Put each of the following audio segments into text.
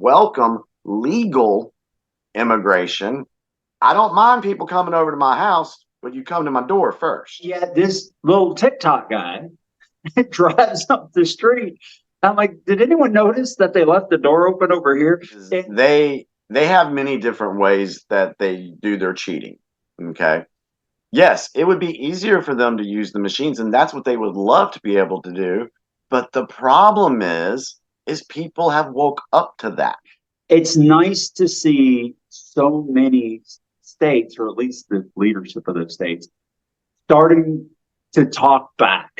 welcome legal immigration. I don't mind people coming over to my house, but you come to my door first. Yeah, this little TikTok guy drives up the street. I'm like, did anyone notice that they left the door open over here? They have many different ways that they do their cheating. Okay. Yes, it would be easier for them to use the machines, and that's what they would love to be able to do. But the problem is people have woke up to that. It's nice to see so many states, or at least the leadership of those states, starting to talk back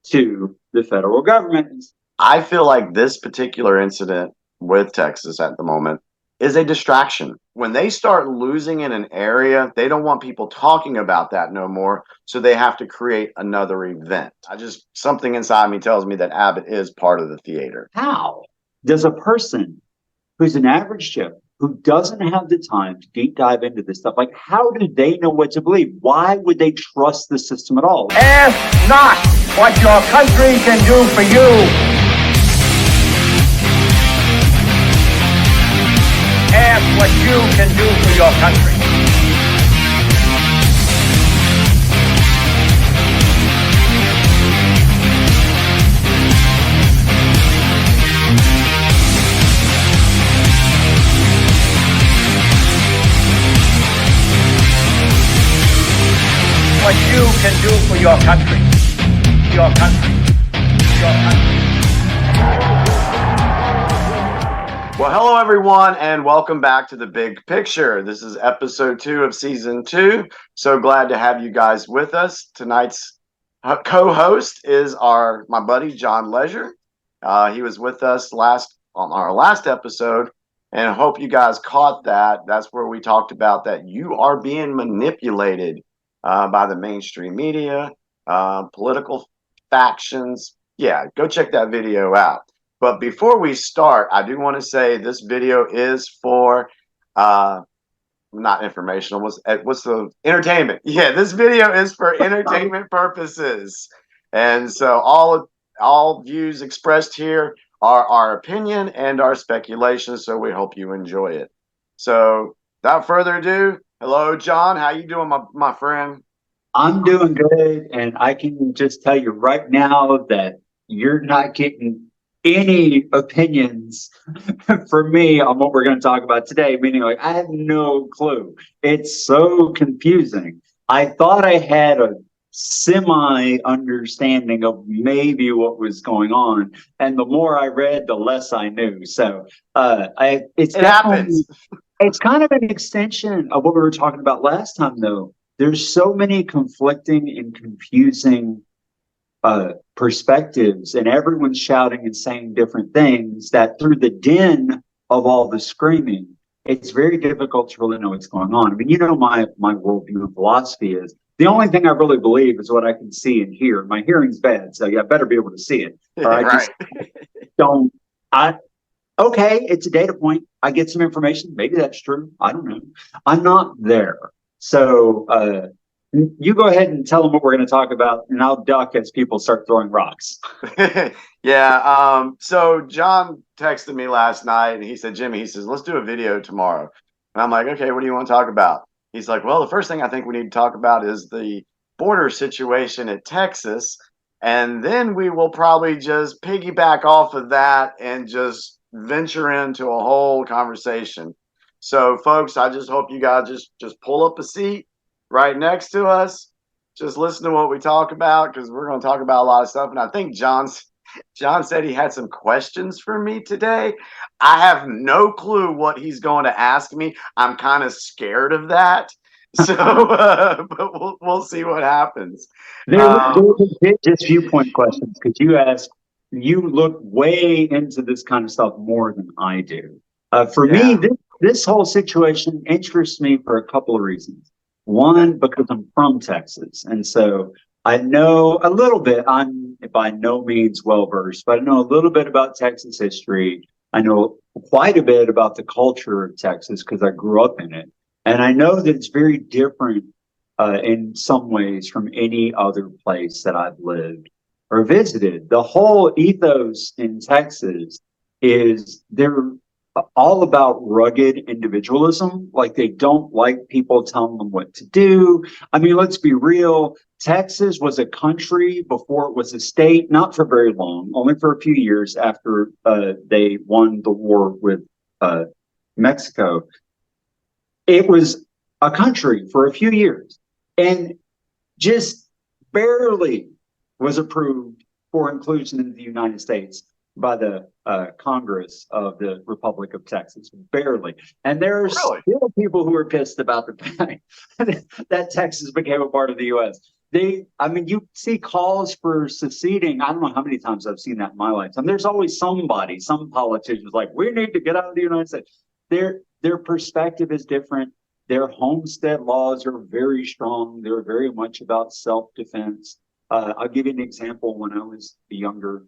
to the federal government. I feel like this particular incident with Texas at the moment is a distraction. When they start losing in an area, they don't want people talking about that no more, so they have to create another event. Something inside me tells me that Abbott is part of the theater. How does a person who's an average Joe, who doesn't have the time to deep dive into this stuff, like, how do they know what to believe? Why would they trust the system at all? Ask not what your country can do for you. Ask what you can do for your country. What you can do for your country. Your country. Your country. Well, hello, everyone, and welcome back to The Big Picture. This is episode 2 of season 2. So glad to have you guys with us. Tonight's co-host is my buddy, John Leisure. He was with us on our last episode, and I hope you guys caught that. That's where we talked about that you are being manipulated by the mainstream media, political factions. Yeah, go check that video out. But before we start, I do want to say this video is for, not informational, what's the entertainment? Yeah, this video is for entertainment purposes. And so all views expressed here are our opinion and our speculation, so we hope you enjoy it. So without further ado, hello, John. How you doing, my friend? I'm doing good, and I can just tell you right now that you're not getting any opinions for me on what we're going to talk about today, meaning like I have no clue. It's so confusing. I thought I had a semi understanding of maybe what was going on, and the more I read, the less I knew. So it happens. It's kind of an extension of what we were talking about last time, though. There's so many conflicting and confusing perspectives, and everyone's shouting and saying different things, that through the din of all the screaming, it's very difficult to really know what's going on. I mean, you know, my worldview and philosophy is the only thing I really believe is what I can see and hear. My hearing's bad, so I better be able to see it. Or I right. Okay, it's a data point. I get some information. Maybe that's true. I don't know. I'm not there. So you go ahead and tell them what we're going to talk about, and I'll duck as people start throwing rocks. Yeah. So John texted me last night, and he said, Jimmy, he says, let's do a video tomorrow. And I'm like, okay, what do you want to talk about? He's like, well, the first thing I think we need to talk about is the border situation at Texas. And then we will probably just piggyback off of that and just venture into a whole conversation. So, folks, I just hope you guys just pull up a seat right next to us. Just listen to what we talk about, because we're going to talk about a lot of stuff. And I think John said he had some questions for me today. I have no clue what he's going to ask me. I'm kind of scared of that. So, but we'll see what happens. They're just viewpoint questions, because you look way into this kind of stuff more than I do. For me, this whole situation interests me for a couple of reasons. One, because I'm from Texas, and so I know a little bit. I'm by no means well-versed, but I know a little bit about Texas history. I know quite a bit about the culture of Texas because I grew up in it. And I know that it's very different in some ways from any other place that I've lived or visited. The whole ethos in Texas is they're all about rugged individualism. Like they don't like people telling them what to do. I mean, let's be real. Texas was a country before it was a state, not for very long, only for a few years after they won the war with Mexico. It was a country for a few years and just barely was approved for inclusion in the United States by the Congress of the Republic of Texas, barely. And there are still people who are pissed about the fact that Texas became a part of the U.S. I mean, you see calls for seceding. I don't know how many times I've seen that in my lifetime. There's always somebody, some politicians like, we need to get out of the United States. Their perspective is different. Their homestead laws are very strong. They're very much about self-defense. I'll give you an example. When I was younger,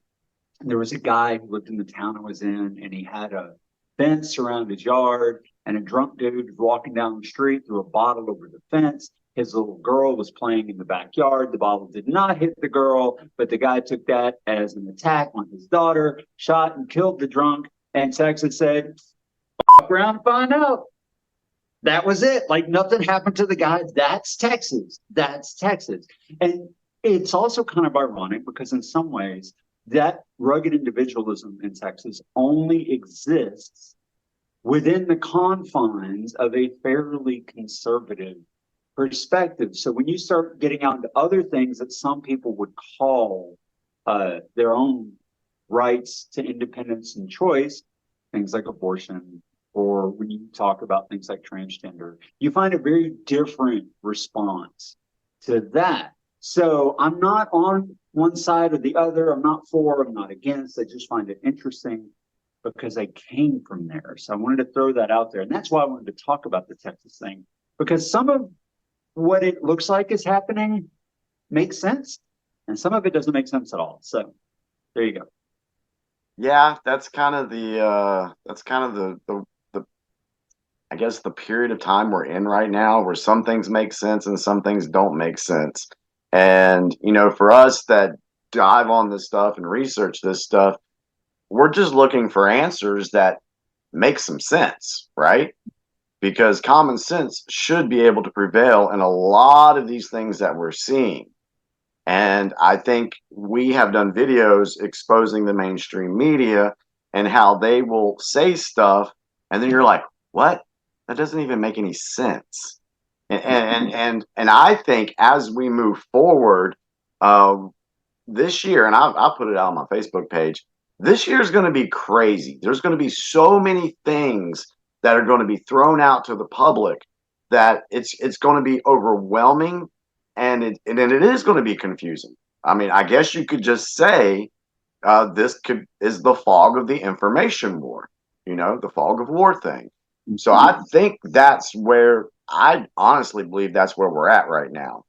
there was a guy who lived in the town I was in, and he had a fence around his yard, and a drunk dude was walking down the street, threw a bottle over the fence. His little girl was playing in the backyard. The bottle did not hit the girl, but the guy took that as an attack on his daughter, shot and killed the drunk. And Texas said, "Fuck around and find out." That was it. Like nothing happened to the guy. That's Texas. That's Texas. And it's also kind of ironic because in some ways, that rugged individualism in Texas only exists within the confines of a fairly conservative perspective. So when you start getting out into other things that some people would call their own rights to independence and choice, things like abortion, or when you talk about things like transgender, you find a very different response to that. So I'm not on one side or the other. I'm not for, I'm not against. I just find it interesting because I came from there. So I wanted to throw that out there. And that's why I wanted to talk about the Texas thing, because some of what it looks like is happening makes sense, and some of it doesn't make sense at all. So there you go. Yeah, that's kind of the I guess the period of time we're in right now, where some things make sense and some things don't make sense. And for us that dive on this stuff and research this stuff, we're just looking for answers that make some sense, right? Because common sense should be able to prevail in a lot of these things that we're seeing. And I think we have done videos exposing the mainstream media and how they will say stuff, and then you're like, what? That doesn't even make any sense. And I think as we move forward this year, and I'll put it out on my Facebook page, this year is going to be crazy. There's going to be so many things that are going to be thrown out to the public that it's going to be overwhelming, and it is going to be confusing. I mean, I guess you could just say this is the fog of the information war, the fog of war thing. So I think that's where I honestly believe that's where we're at right now.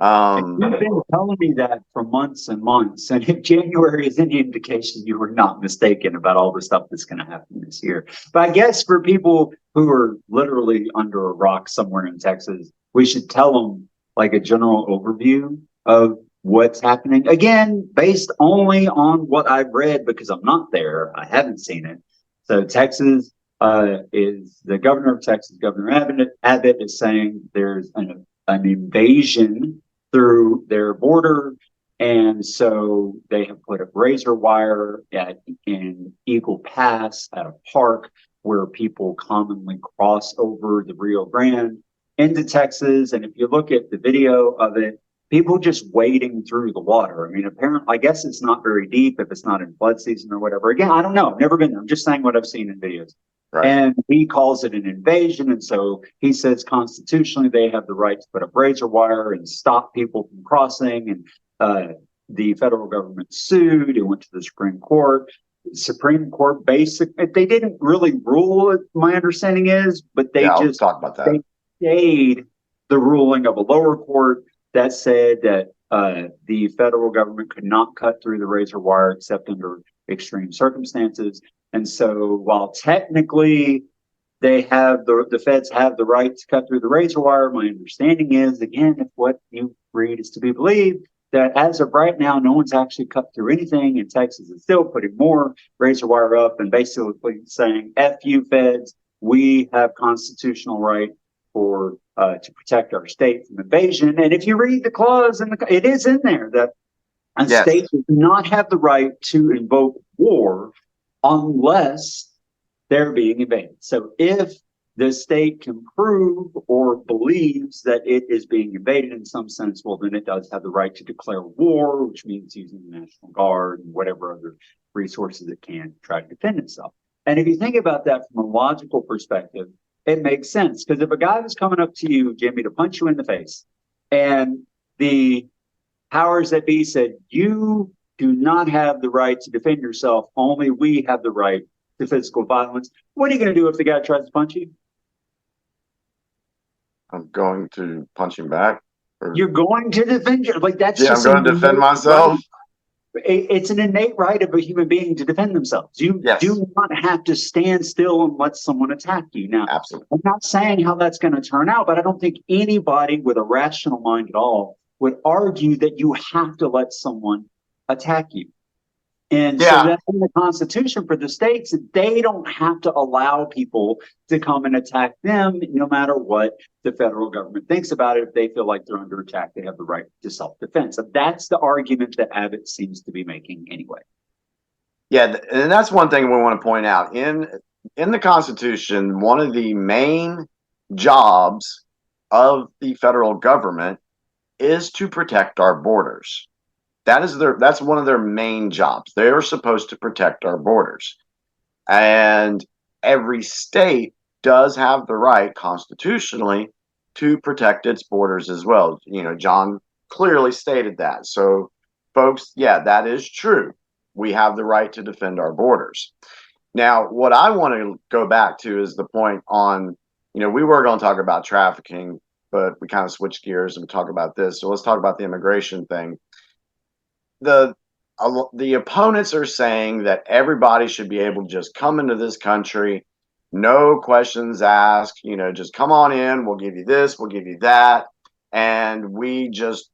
You've been telling me that for months and months, and if January is any indication, you were not mistaken about all the stuff that's going to happen this year. But I guess for people who are literally under a rock somewhere in Texas, we should tell them like a general overview of what's happening. Again, based only on what I've read, because I'm not there. I haven't seen it. So Texas is the governor of Texas, Governor Abbott is saying there's an invasion through their border, and so they have put up razor wire in Eagle Pass at a park where people commonly cross over the Rio Grande into Texas. And if you look at the video of it, people just wading through the water. I mean, apparently, I guess it's not very deep if it's not in flood season or whatever. Again, I don't know. I've never been there. I'm just saying what I've seen in videos. Right. And he calls it an invasion. And so he says constitutionally they have the right to put up razor wire and stop people from crossing. And the federal government sued. It went to the Supreme Court. Supreme Court they didn't really rule, my understanding is, but they just talk about that. They stayed the ruling of a lower court that said that the federal government could not cut through the razor wire except under extreme circumstances. And so while technically they have the feds have the right to cut through the razor wire, my understanding is, again, if what you read is to be believed, that as of right now, no one's actually cut through anything, and Texas is still putting more razor wire up and basically saying, F you feds, we have constitutional right for to protect our state from invasion. And if you read the clause, it is in there that a state does not have the right to invoke war unless they're being invaded. So if the state can prove or believes that it is being invaded in some sense, well, then it does have the right to declare war, which means using the National Guard and whatever other resources it can to try to defend itself. And if you think about that from a logical perspective, it makes sense. Because if a guy was coming up to you, Jimmy, to punch you in the face, and the powers that be said, you do not have the right to defend yourself, only we have the right to physical violence, what are you going to do if the guy tries to punch you? I'm going to punch him back. You're going to defend your, like, that's I'm going to defend myself. It's an innate right of a human being to defend themselves. You do not have to stand still and let someone attack you. Now, absolutely. I'm not saying how that's going to turn out, but I don't think anybody with a rational mind at all would argue that you have to let someone attack you. And so that's in the Constitution for the states. They don't have to allow people to come and attack them, no matter what the federal government thinks about it. If they feel like they're under attack, they have the right to self-defense. So that's the argument that Abbott seems to be making anyway. Yeah, and that's one thing we want to point out. In the Constitution, one of the main jobs of the federal government is to protect our borders. That's one of their main jobs. They are supposed to protect our borders. And every state does have the right constitutionally to protect its borders as well. You know, Jon clearly stated that. So, folks, yeah, that is true. We have the right to defend our borders. Now, what I want to go back to is the point on, you know, we were going to talk about trafficking, but we kind of switched gears and talk about this. So let's talk about the immigration thing. The opponents are saying that everybody should be able to just come into this country, no questions asked, you know, just come on in, we'll give you this, we'll give you that, and we just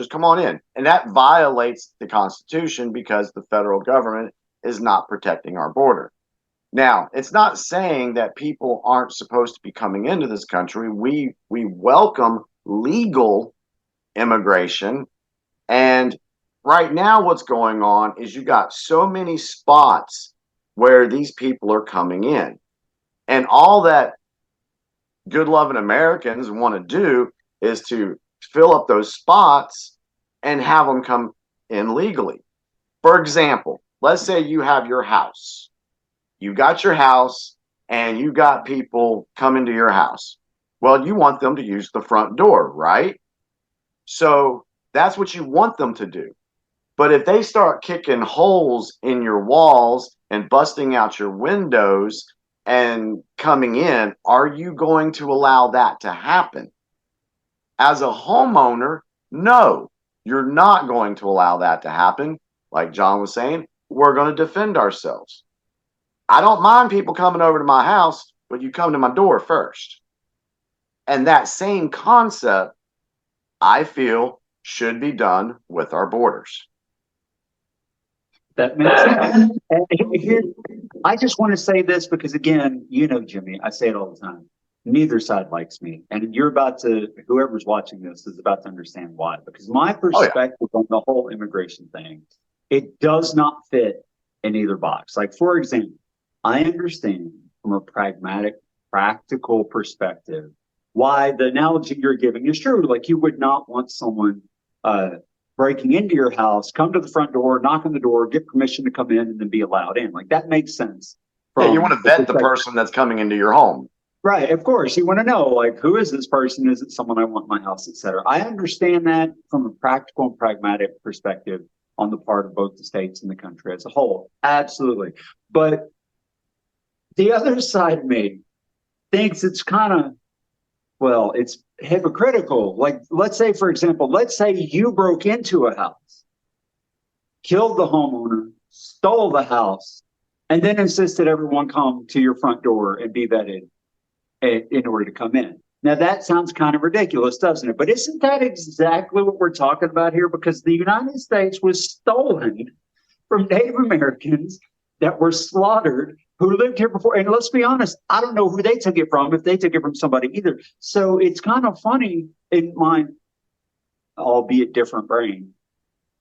come on in. And that violates the Constitution because the federal government is not protecting our border. Now, it's not saying that people aren't supposed to be coming into this country. We welcome legal immigration, and right now, what's going on is you got so many spots where these people are coming in. And all that good-loving Americans want to do is to fill up those spots and have them come in legally. For example, let's say you have your house. You got your house and you got people coming to your house. Well, you want them to use the front door, right? So that's what you want them to do. But if they start kicking holes in your walls and busting out your windows and coming in, are you going to allow that to happen? As a homeowner, no, you're not going to allow that to happen. Like Jon was saying, we're going to defend ourselves. I don't mind people coming over to my house, but you come to my door first. And that same concept, I feel, should be done with our borders. That makes sense. And here, I just want to say this because, again, you know, Jimmy, I say it all the time. Neither side likes me. And whoever's watching this is about to understand why. Because my perspective on the whole immigration thing, it does not fit in either box. Like, for example, I understand from a pragmatic, practical perspective why the analogy you're giving is true. Like, you would not want someone breaking into your house, come to the front door, knock on the door, get permission to come in, and then be allowed in. Like, that makes sense. Yeah, you want to vet the person that's coming into your home. Right. Of course. You want to know, like, who is this person? Is it someone I want in my house, et cetera? I understand that from a practical and pragmatic perspective on the part of both the states and the country as a whole. Absolutely. But the other side of me thinks it's kind of, well, it's hypocritical. Like, let's say, for example, let's say you broke into a house, killed the homeowner, stole the house, and then insisted everyone come to your front door and be vetted in order to come in. Now that sounds kind of ridiculous, doesn't it? But isn't that exactly what we're talking about here? Because the United States was stolen from Native Americans that were slaughtered who lived here before. And let's be honest, I don't know who they took it from, if they took it from somebody either. So it's kind of funny in my, albeit different brain,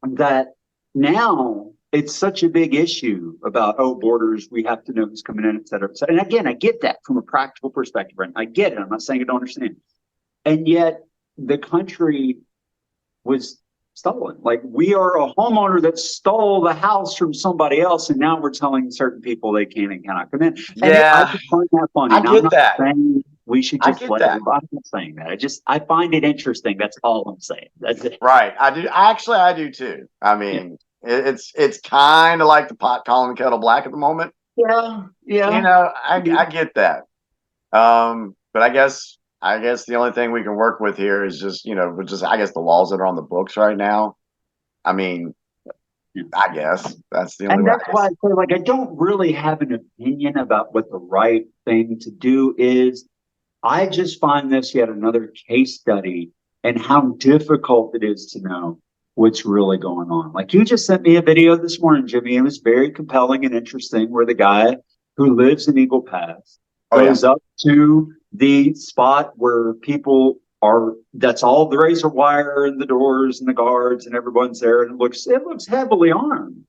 that now it's such a big issue about, oh, borders, we have to know who's coming in, et cetera, et cetera. And again, I get that from a practical perspective, and I get it. I'm not saying I don't understand. And yet the country was stolen. Like, we are a homeowner that stole the house from somebody else, and now we're telling certain people they can and cannot come in. And Yeah, I just find that funny. I Now, get I'm not that. saying we should I just get let that. everybody. I'm not saying that. I find it interesting. That's all I'm saying. That's it. Right. I do. Actually, I do too. I mean, it's kind of like the pot calling the kettle black at the moment. Yeah, yeah. You know, I get that. But I guess the only thing we can work with here is just, I guess the laws that are on the books right now. I mean, I guess that's the only And way. that's why I say, like, I don't really have an opinion about what the right thing to do is. I just find this yet another case study and how difficult it is to know what's really going on. Like, you just sent me a video this morning, Jimmy. It was very compelling and interesting, where the guy who lives in Eagle Pass goes up to the spot where people are, that's all the razor wire and the doors and the guards and everyone's there, and it looks heavily armed.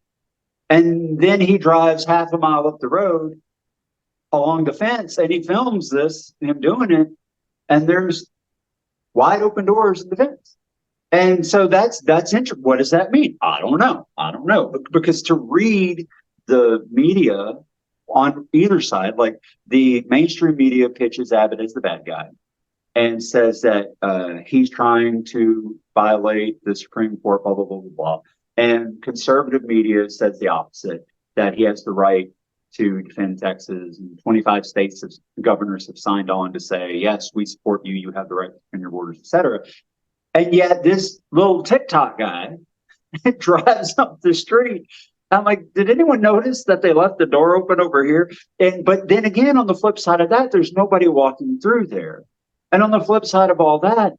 And then he drives half a mile up the road along the fence, and he films him doing it, and there's wide open doors in the fence. And so that's interesting. What does that mean? I don't know. Because to read the media on either side, like the mainstream media pitches Abbott as the bad guy and says that he's trying to violate the Supreme Court, blah, blah, blah, blah, blah. And conservative media says the opposite, that he has the right to defend Texas, and 25 states governors have signed on to say, yes, we support you. You have the right to defend your borders, et cetera. And yet this little TikTok guy drives up the street. I'm like, did anyone notice that they left the door open over here? But then again, on the flip side of that, there's nobody walking through there. And on the flip side of all that,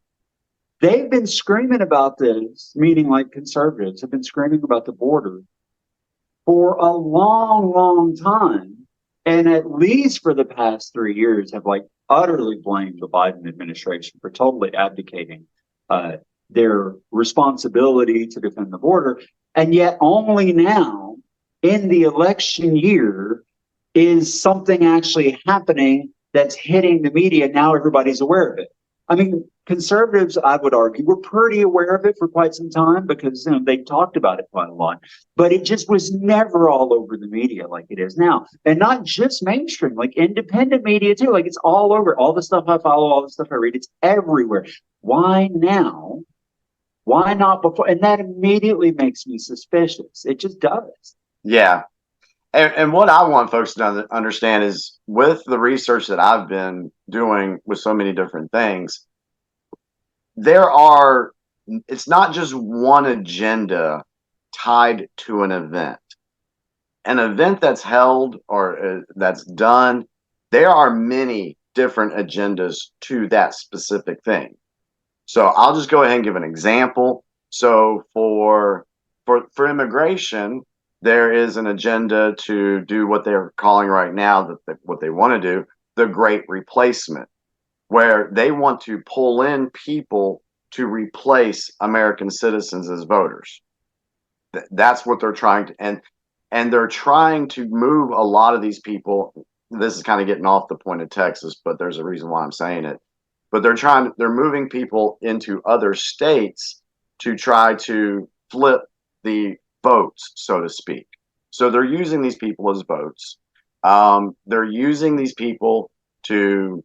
they've been screaming about this, meaning like conservatives have been screaming about the border for a long, long time. And at least for the past 3 years have like utterly blamed the Biden administration for totally abdicating their responsibility to defend the border. And yet only now in the election year is something actually happening that's hitting the media. Now everybody's aware of it. I mean, conservatives, I would argue, were pretty aware of it for quite some time because they talked about it quite a lot. But it just was never all over the media like it is now. And not just mainstream, like independent media too. Like, it's all over. All the stuff I follow, all the stuff I read, it's everywhere. Why now? Why not before? And that immediately makes me suspicious. It just does. Yeah. And what I want folks to understand is, with the research that I've been doing with so many different things, it's not just one agenda tied to an event. An event that's held or that's done, there are many different agendas to that specific thing. So I'll just go ahead and give an example. So for immigration, there is an agenda to do what they're calling right now, what they want to do, the Great Replacement, where they want to pull in people to replace American citizens as voters. That's what they're trying to, and they're trying to move a lot of these people. This is kind of getting off the point of Texas, but there's a reason why I'm saying it. But they're moving people into other states to try to flip the votes, so to speak. So they're using these people as votes. They're using these people to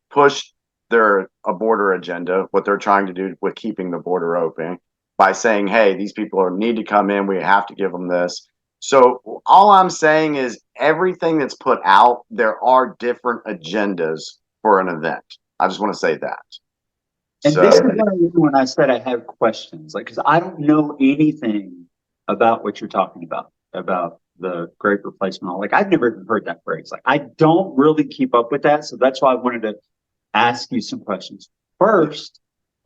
push their border agenda, what they're trying to do with keeping the border open, by saying, hey, these people need to come in. We have to give them this. So all I'm saying is, everything that's put out, there are different agendas for an event. I just want to say that. And this is when I said I have questions, like, because I don't know anything about what you're talking about the Great Replacement. Like, I've never even heard that phrase. Like, I don't really keep up with that. So that's why I wanted to ask you some questions. First,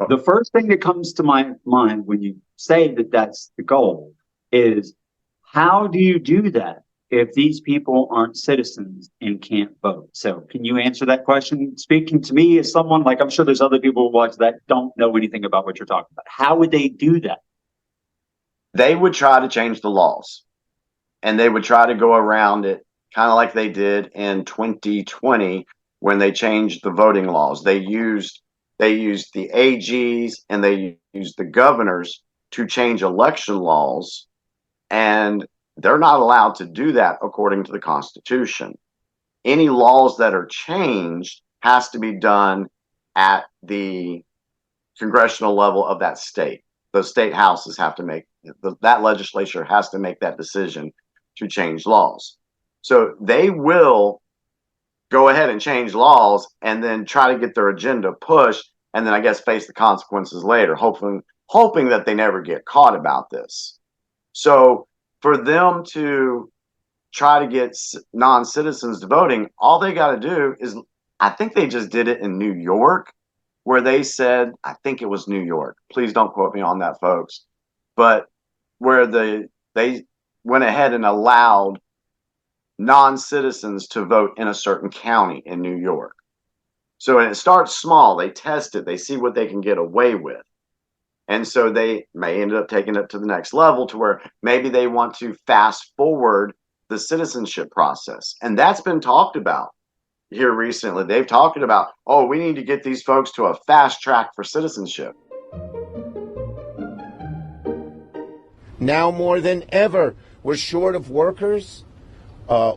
the first thing that comes to my mind when you say that that's the goal is, how do you do that if these people aren't citizens and can't vote? So can you answer that question? Speaking to me as someone, like, I'm sure there's other people who watch that don't know anything about what you're talking about. How would they do that? They would try to change the laws, and they would try to go around it, kind of like they did in 2020 when they changed the voting laws. They used the AGs and they used the governors to change election laws, and they're not allowed to do that according to the Constitution. Any laws that are changed has to be done at the congressional level of that state. The state houses have to make that legislature has to make that decision to change laws. So they will go ahead and change laws and then try to get their agenda pushed, and then I guess face the consequences later, hoping that they never get caught about this. So for them to try to get non-citizens to voting, all they got to do is, I think they just did it in New York, where they said, I think it was New York, please don't quote me on that, folks, but where they went ahead and allowed non-citizens to vote in a certain county in New York. So it starts small, they test it, they see what they can get away with. And so they may end up taking it to the next level, to where maybe they want to fast forward the citizenship process. And that's been talked about here recently. They've talked about, oh, we need to get these folks to a fast track for citizenship. Now more than ever, we're short of workers.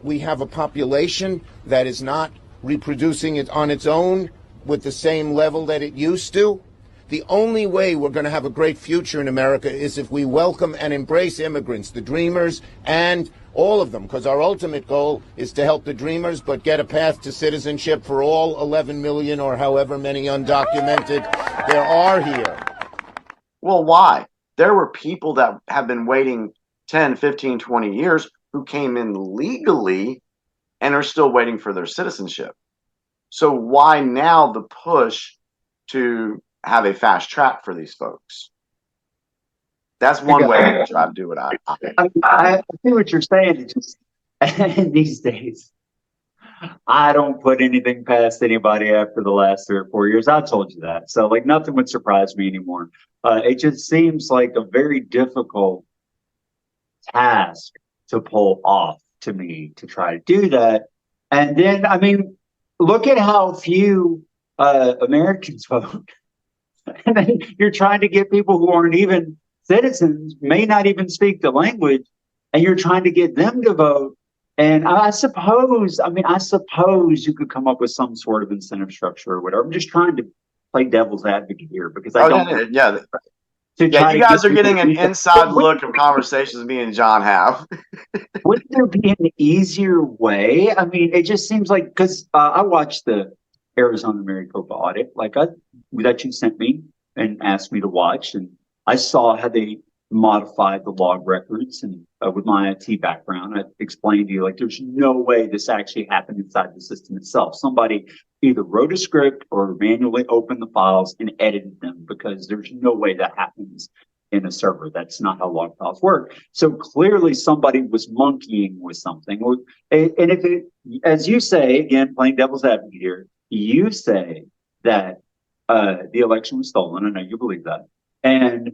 We have a population that is not reproducing it on its own with the same level that it used to. The only way we're going to have a great future in America is if we welcome and embrace immigrants, the dreamers, and all of them, because our ultimate goal is to help the dreamers, but get a path to citizenship for all 11 million or however many undocumented there are here. Well, why? There were people that have been waiting 10, 15, 20 years who came in legally and are still waiting for their citizenship. So why now the push to have a fast track for these folks? That's one way to try to do it. I see what you're saying. It's just, these days, I don't put anything past anybody after the last 3 or 4 years. I told you that. So, like, nothing would surprise me anymore. It just seems like a very difficult task to pull off to me, to try to do that. And then, I mean, look at how few Americans vote. And then you're trying to get people who aren't even citizens, may not even speak the language, and you're trying to get them to vote. And I suppose you could come up with some sort of incentive structure or whatever. I'm just trying to play devil's advocate here, because I don't. Yeah. You guys are getting an inside look of conversations me and John have. Wouldn't there be an easier way? I mean, it just seems like, because I watched the Arizona Maricopa audit, that you sent me and asked me to watch, and I saw how they modified the log records. And with my IT background, I explained to you, like, there's no way this actually happened inside the system itself. Somebody either wrote a script or manually opened the files and edited them, because there's no way that happens in a server. That's not how log files work. So clearly somebody was monkeying with something. And if it, as you say, again, playing devil's advocate here, you say that the election was stolen. I know you believe that. And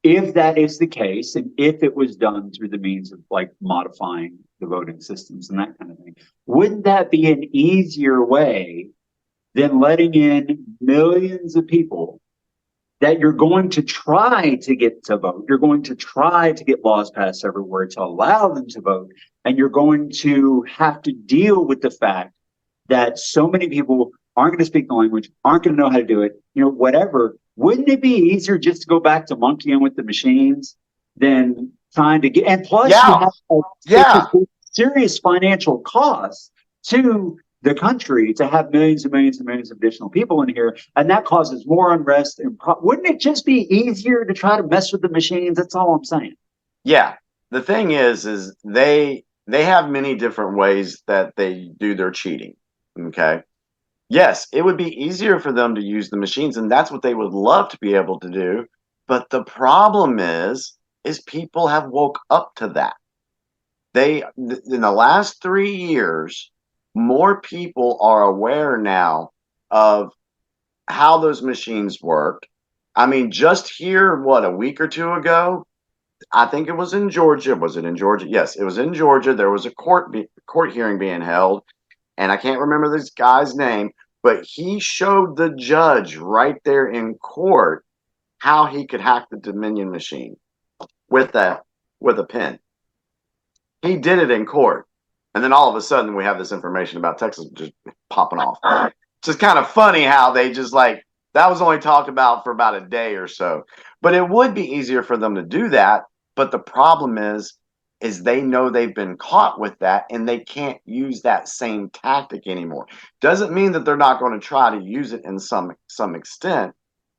if that is the case, and if it was done through the means of, like, modifying the voting systems and that kind of thing, wouldn't that be an easier way than letting in millions of people that you're going to try to get to vote? You're going to try to get laws passed everywhere to allow them to vote. And you're going to have to deal with the fact that so many people aren't going to speak the language, aren't going to know how to do it, whatever. Wouldn't it be easier just to go back to monkeying with the machines than trying to get, and plus you have a serious financial cost to the country to have millions and millions and millions of additional people in here, and that causes more unrest. And wouldn't it just be easier to try to mess with the machines? That's all I'm saying. Yeah. The thing is they have many different ways that they do their cheating. Okay. Yes, it would be easier for them to use the machines, and that's what they would love to be able to do. But the problem is people have woke up to that. In the last 3 years, more people are aware now of how those machines work. I mean, just here, what, a week or two ago, I think it was in Georgia. Was it in Georgia? Yes, it was in Georgia. There was a court hearing being held, and I can't remember this guy's name, but he showed the judge right there in court how he could hack the Dominion machine with a pen. He did it in court. And then all of a sudden we have this information about Texas just popping off. It's just kind of funny how they just like, that was only talked about for about a day or so. But it would be easier for them to do that. But the problem is they know they've been caught with that and they can't use that same tactic anymore. Doesn't mean that they're not going to try to use it in some extent,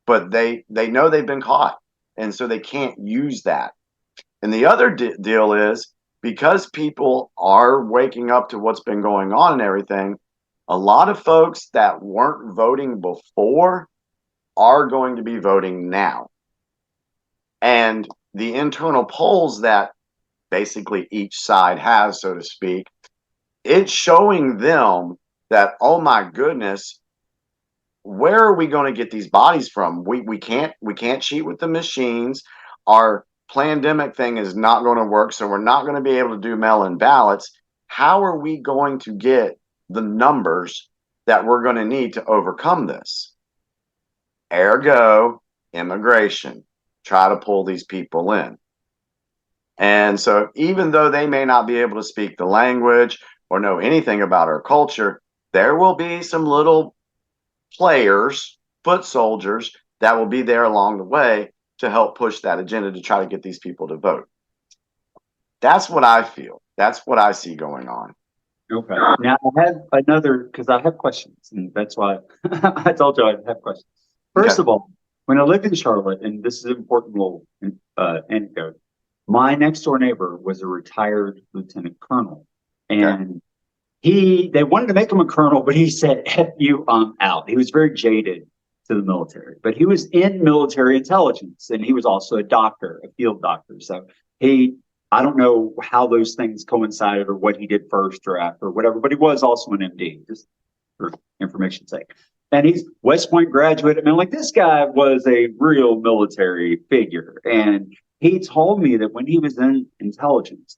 but they know they've been caught. And so they can't use that. And the other deal is, because people are waking up to what's been going on and everything, a lot of folks that weren't voting before are going to be voting now. And the internal polls that basically each side has, so to speak, it's showing them that, oh my goodness, where are we going to get these bodies from? We can't cheat with the machines. Our pandemic thing is not going to work, so we're not going to be able to do mail-in ballots. How are we going to get the numbers that we're going to need to overcome this? Ergo, immigration. Try to pull these people in. And so even though they may not be able to speak the language or know anything about our culture, there will be some little players, foot soldiers, that will be there along the way to help push that agenda to try to get these people to vote. That's what I feel. That's what I see going on. Okay. Now I have another, because I have questions, and that's why I told you I have questions. First of all, when I lived in Charlotte, and this is an important little anecdote, my next door neighbor was a retired lieutenant colonel, and they wanted to make him a colonel, but he said, "F you, I'm out." He was very jaded to the military, but he was in military intelligence, and he was also a doctor, a field doctor. So I don't know how those things coincided or what he did first or after or whatever, but he was also an MD, just for information's sake. And he's West Point graduate. I mean, like, this guy was a real military figure. And he told me that when he was in intelligence,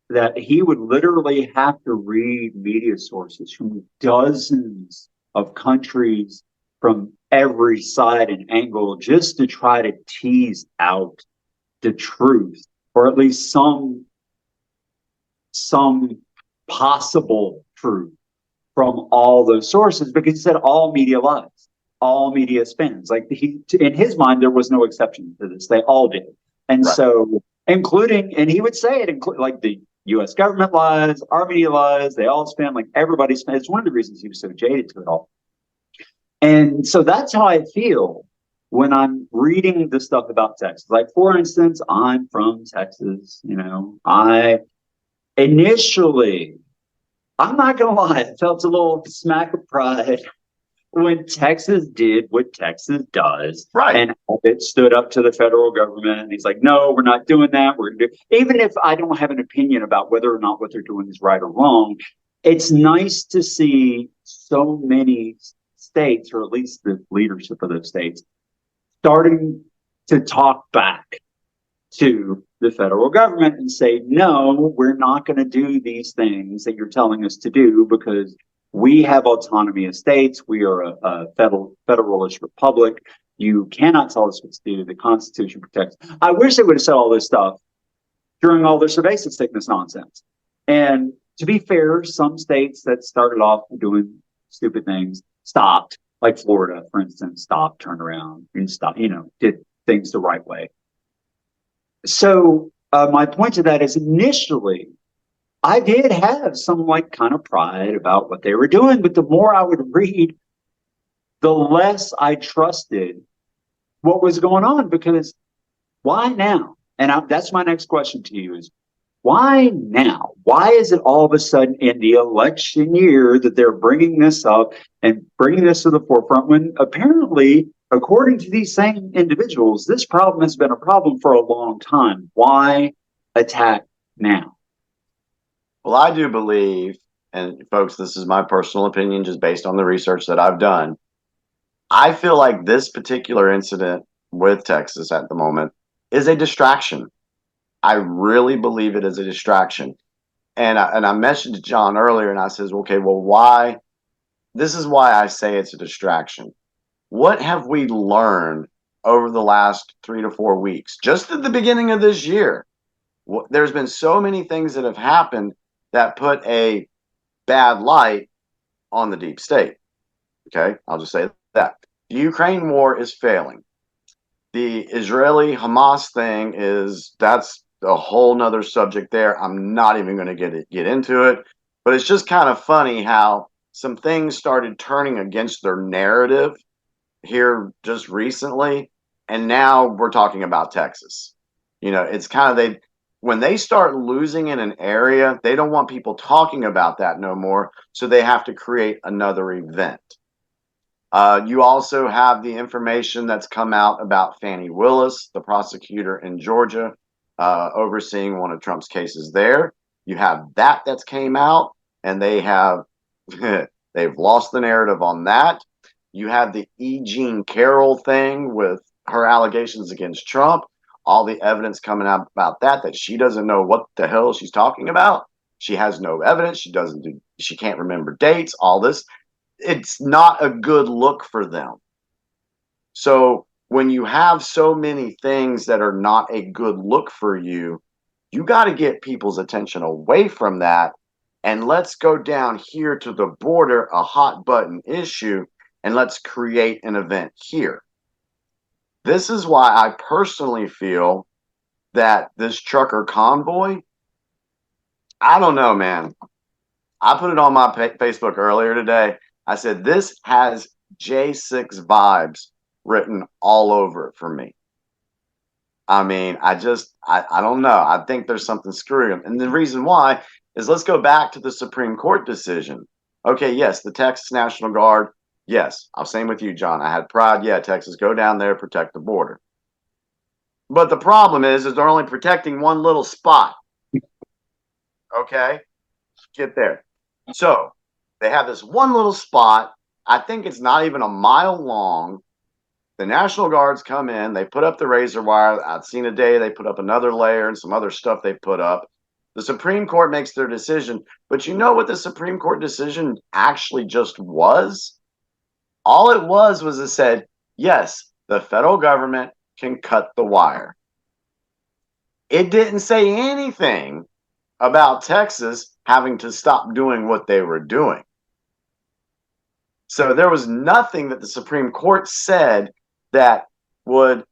that he would literally have to read media sources from dozens of countries from every side and angle just to try to tease out the truth, or at least some possible truth from all those sources, because he said all media lies, all media spins. Like, in his mind, there was no exception to this. They all did. And so, including, and he would say it, like the U.S. government lies, our media lies, they all spin, like everybody spins. It's one of the reasons he was so jaded to it all. And so that's how I feel when I'm reading the stuff about Texas. Like, for instance, I'm from Texas, initially, I'm not going to lie, I felt a little smack of pride when Texas did what Texas does. Right. And Abbott stood up to the federal government and he's like, no, we're not doing that. We're going to do, even if I don't have an opinion about whether or not what they're doing is right or wrong, it's nice to see so many states, or at least the leadership of those states, starting to talk back to the federal government and say, no, we're not going to do these things that you're telling us to do, because we have autonomy as states. We are a federalist republic. You cannot tell us what to do. The Constitution protects. I wish they would have said all this stuff during all this evasive sickness nonsense. And to be fair, some states that started off doing stupid things stopped, like Florida, for instance, stopped, turned around, and stopped, did things the right way. So my point to that is, initially, I did have some kind of pride about what they were doing, but the more I would read, the less I trusted what was going on, because why now? And that's my next question to you is, Why now? Why is it all of a sudden in the election year that they're bringing this up and bringing this to the forefront when apparently, according to these same individuals, this problem has been a problem for a long time? Why attack now? Well, I do believe, and folks, this is my personal opinion just based on the research that I've done. I feel like this particular incident with Texas at the moment is a distraction. I really believe it is a distraction. And I mentioned to John earlier, and I says, okay, well, why? This is why I say it's a distraction. What have we learned over the last 3 to 4 weeks? Just at the beginning of this year, there's been so many things that have happened that put a bad light on the deep state. Okay, I'll just say that. The Ukraine war is failing. The Israeli-Hamas thing that's a whole nother subject there. I'm not even going to get into it, but it's just kind of funny how some things started turning against their narrative here just recently, and now we're talking about Texas. It's kind of when they start losing in an area, they don't want people talking about that no more, so they have to create another event. You also have the information that's come out about Fanny Willis, the prosecutor in Georgia, overseeing one of Trump's cases there. You have that's came out, and they've lost the narrative on that. You have the Jean Carroll thing with her allegations against Trump. All the evidence coming out about that she doesn't know what the hell she's talking about. She has no evidence. She can't remember dates, all this. It's not a good look for them. So when you have so many things that are not a good look for you, you got to get people's attention away from that. And let's go down here to the border, a hot button issue, and let's create an event here. This is why I personally feel that this trucker convoy, I don't know, man. I put it on my Facebook earlier today. I said, this has J6 vibes written all over it for me. I mean, I don't know. I think there's something screwing them. And the reason why is, let's go back to the Supreme Court decision. Okay, yes, the Texas National Guard. Yes, I'm same with you, John. I had pride. Yeah, Texas, go down there, protect the border. But the problem is they're only protecting one little spot. Okay, get there. So they have this one little spot. I think it's not even a mile long. The National Guards come in. They put up the razor wire. I've seen a day they put up another layer and some other stuff they put up. The Supreme Court makes their decision. But you know what the Supreme Court decision actually just was? All it was it said, yes, the federal government can cut the wire. It didn't say anything about Texas having to stop doing what they were doing. So there was nothing that the Supreme Court said that would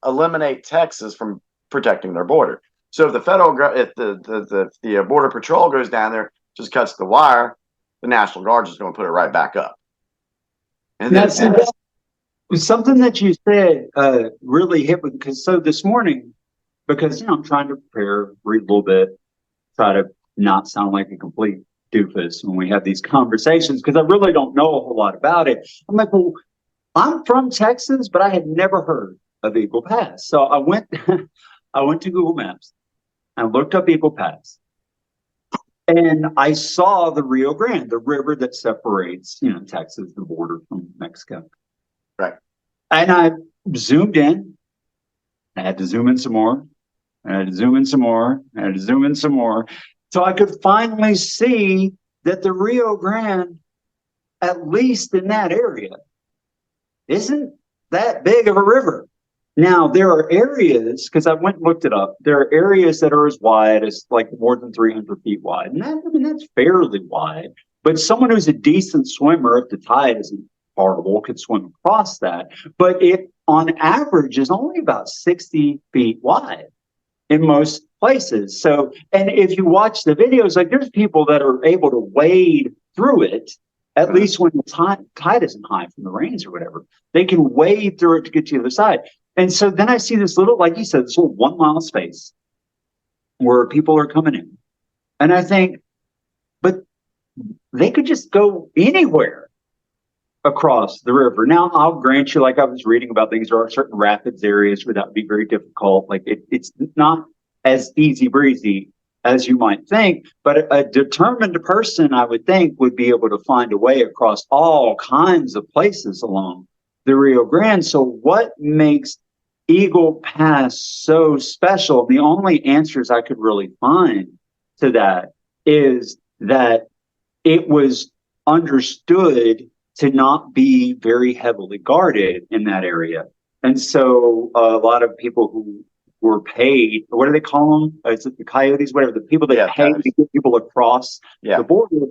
eliminate Texas from protecting their border. So if the Border Patrol goes down there, just cuts the wire, the National Guard is going to put it right back up. And that's something that you said really hit me, because this morning, because I'm trying to prepare, read a little bit, try to not sound like a complete doofus when we have these conversations, because I really don't know a whole lot about it. I'm like, well, I'm from Texas, but I had never heard of Eagle Pass. So I went to Google Maps and looked up Eagle Pass. And I saw the Rio Grande, the river that separates, Texas, the border from Mexico. Right. And I zoomed in. I had to zoom in some more. I had to zoom in some more. I had to zoom in some more. So I could finally see that the Rio Grande, at least in that area, isn't that big of a river. Now, there are areas, because I went and looked it up, there are areas that are as wide as like more than 300 feet wide. And that's fairly wide. But someone who's a decent swimmer, if the tide isn't horrible, could swim across that. But it, on average, is only about 60 feet wide in most places. So, and if you watch the videos, like there's people that are able to wade through it, at least when the tide isn't high from the rains or whatever. They can wade through it to get to the other side. And so then I see this little, like you said, this little 1 mile space. where people are coming in. And I think, but they could just go anywhere across the river. Now, I'll grant you, like I was reading about things, there are certain rapids areas where that would be very difficult. Like it's not as easy breezy as you might think, but a determined person, I would think, would be able to find a way across all kinds of places along the Rio Grande. So what makes Eagle Pass so special? The only answers I could really find to that is that it was understood to not be very heavily guarded in that area. And so a lot of people who were paid, what do they call them? Is it the coyotes, whatever, the people that paid to get people across the border,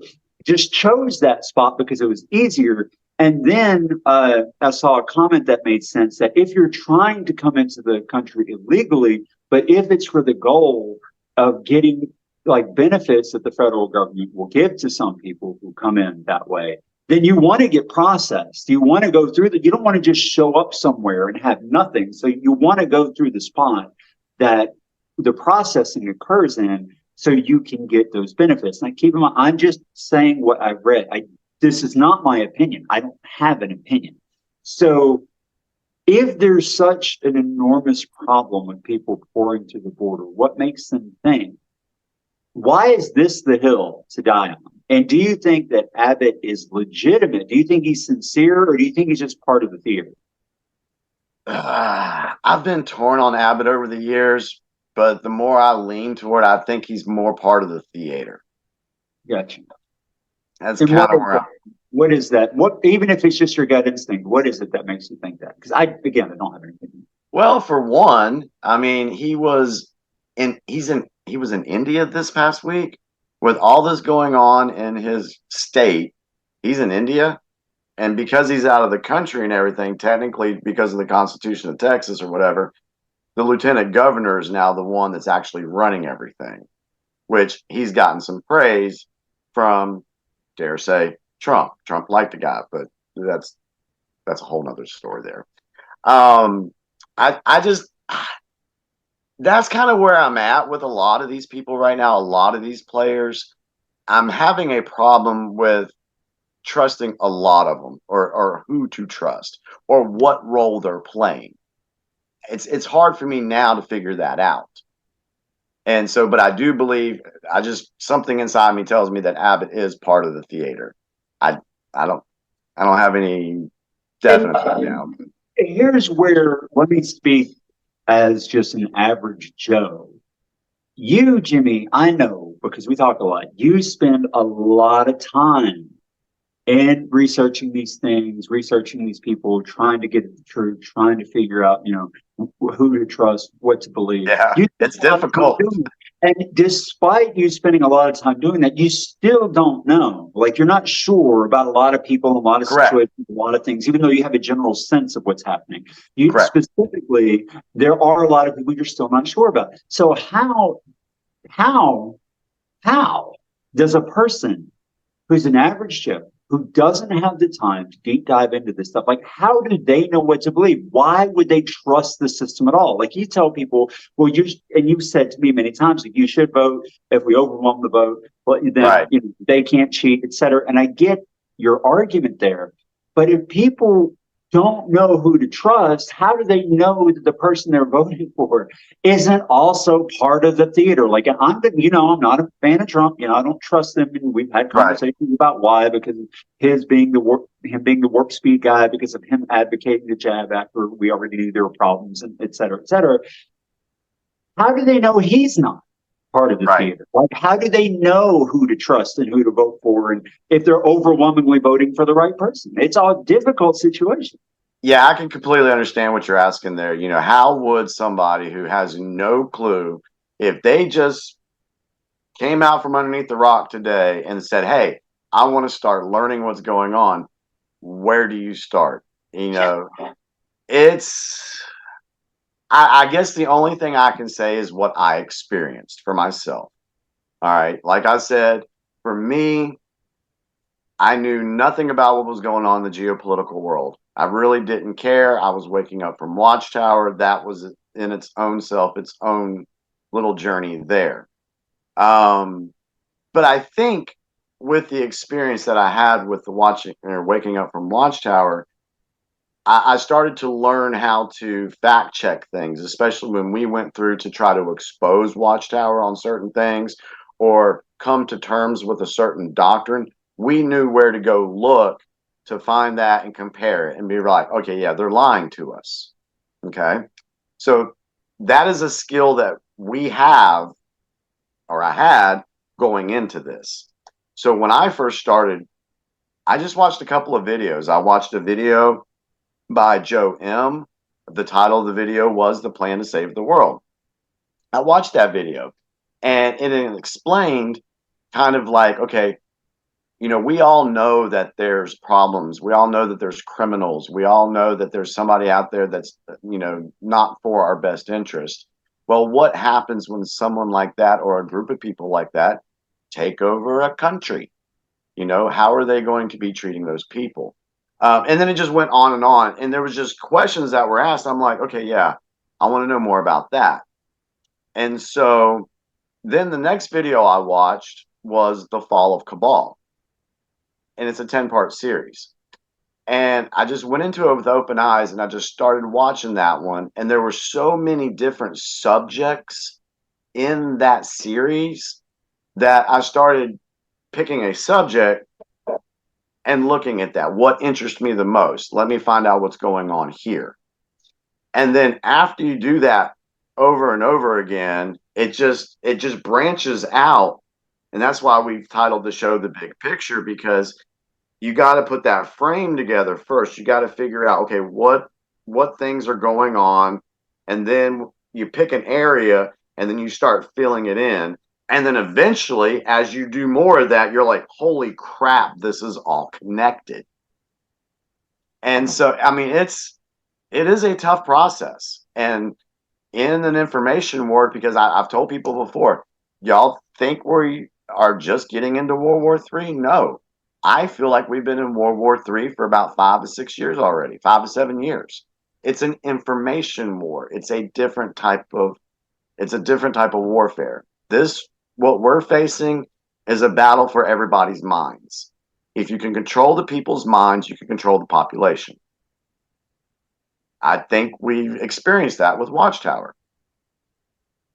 just chose that spot because it was easier. And then I saw a comment that made sense, that if you're trying to come into the country illegally, but if it's for the goal of getting like benefits that the federal government will give to some people who come in that way, then you want to get processed. You want to go through you don't want to just show up somewhere and have nothing. So you want to go through the spot that the processing occurs in so you can get those benefits. Now, keep in mind, I'm just saying what I've read. This is not my opinion. I don't have an opinion. So if there's such an enormous problem with people pouring to the border, what makes them think, why is this the hill to die on? And do you think that Abbott is legitimate? Do you think he's sincere, or do you think he's just part of the theater? I've been torn on Abbott over the years, but the more I lean toward, I think he's more part of the theater. Gotcha. That's kind of where what is that? What, even if it's just your gut instinct, what is it that makes you think that? Because I don't have anything. Well, for one, I mean, he was in India this past week with all this going on in his state. He's in India, and because he's out of the country and everything, technically because of the Constitution of Texas or whatever, the lieutenant governor is now the one that's actually running everything, which he's gotten some praise from, dare say, Trump. Trump liked the guy, but that's a whole nother story there. I just, that's kind of where I'm at with a lot of these people right now, a lot of these players. I'm having a problem with trusting a lot of them, or who to trust, or what role they're playing. It's hard for me now to figure that out. And so, but I do believe, something inside me tells me that Abbott is part of the theater. I don't have any definite right now. Here's where, let me speak as just an average Joe. You, Jimmy, I know, because we talk a lot, you spend a lot of time in researching these things, researching these people, trying to get the truth, trying to figure out, who to trust, what to believe. Yeah, it's difficult. And despite you spending a lot of time doing that, you still don't know. Like, you're not sure about a lot of people, a lot of situations, a lot of things, even though you have a general sense of what's happening. Specifically, there are a lot of people you're still not sure about. So how does a person who's an average Joe, who doesn't have the time to deep dive into this stuff, like, how do they know what to believe? Why would they trust the system at all? Like, you tell people, well, you've said to me many times, like, you should vote if we overwhelm the vote, but then they can't cheat, et cetera. And I get your argument there, but if people don't know who to trust, how do they know that the person they're voting for isn't also part of the theater? Like, I'm not a fan of Trump. I don't trust him. And we've had conversations about why, because of him being the warp speed guy, because of him advocating the jab after we already knew there were problems, and et cetera, et cetera. How do they know he's not part of the theater? Like, how do they know who to trust and who to vote for, and if they're overwhelmingly voting for the right person? It's all a difficult situation. Yeah, I can completely understand what you're asking there. How would somebody who has no clue, if they just came out from underneath the rock today and said, hey, I want to start learning what's going on, where do you start? I guess the only thing I can say is what I experienced for myself. All right. Like I said, for me, I knew nothing about what was going on in the geopolitical world. I really didn't care. I was waking up from Watchtower. That was in its own self, its own little journey there. But I think with the experience that I had with the watching or waking up from Watchtower, I started to learn how to fact check things, especially when we went through to try to expose Watchtower on certain things or come to terms with a certain doctrine. We knew where to go look to find that and compare it and be like, okay, yeah, they're lying to us. Okay. So that is a skill that we have, or I had, going into this. So when I first started, I just watched a couple of videos. I watched a video by Joe M. The title of the video was The Plan to Save the World. I watched that video and it explained kind of like, okay, you know, we all know that there's problems. We all know that there's criminals. We all know that there's somebody out there that's, you know, not for our best interest. Well, what happens when someone like that or a group of people like that take over a country? You know, how are they going to be treating those people? And then it just went on and on. And there was just questions that were asked. I'm like, okay, yeah, I want to know more about that. And so then the next video I watched was The Fall of Cabal. And it's a 10-part series. And I just went into it with open eyes and I just started watching that one. And there were so many different subjects in that series that I started picking a subject and looking at that. What interests me the most? Let me find out what's going on here. And then after you do that over and over again, it just branches out. And that's why we've titled the show The Big Picture, because you got to put that frame together first. You got to figure out, okay, what things are going on, and then you pick an area and then you start filling it in. And then eventually, as you do more of that, you're like, holy crap, this is all connected. And so, I mean, it is a tough process. And in an information war, because I've told people before, y'all think we are just getting into World War III? No. I feel like we've been in World War III for about 5 to 6 years already, 5 to 7 years. It's an information war. It's a different type of warfare. What we're facing is a battle for everybody's minds. If you can control the people's minds, you can control the population. I think we've experienced that with Watchtower.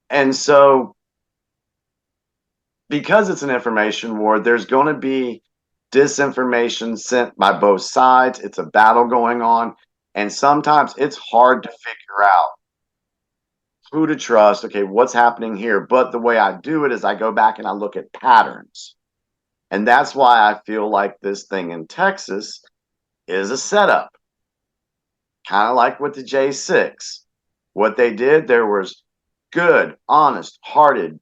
And so, because it's an information war, there's going to be disinformation sent by both sides. It's a battle going on. And sometimes it's hard to figure out who to trust. Okay, what's happening here? But the way I do it is I go back and I look at patterns. And that's why I feel like this thing in Texas is a setup. Kind of like with the J6. What they did, there was good, honest, hearted,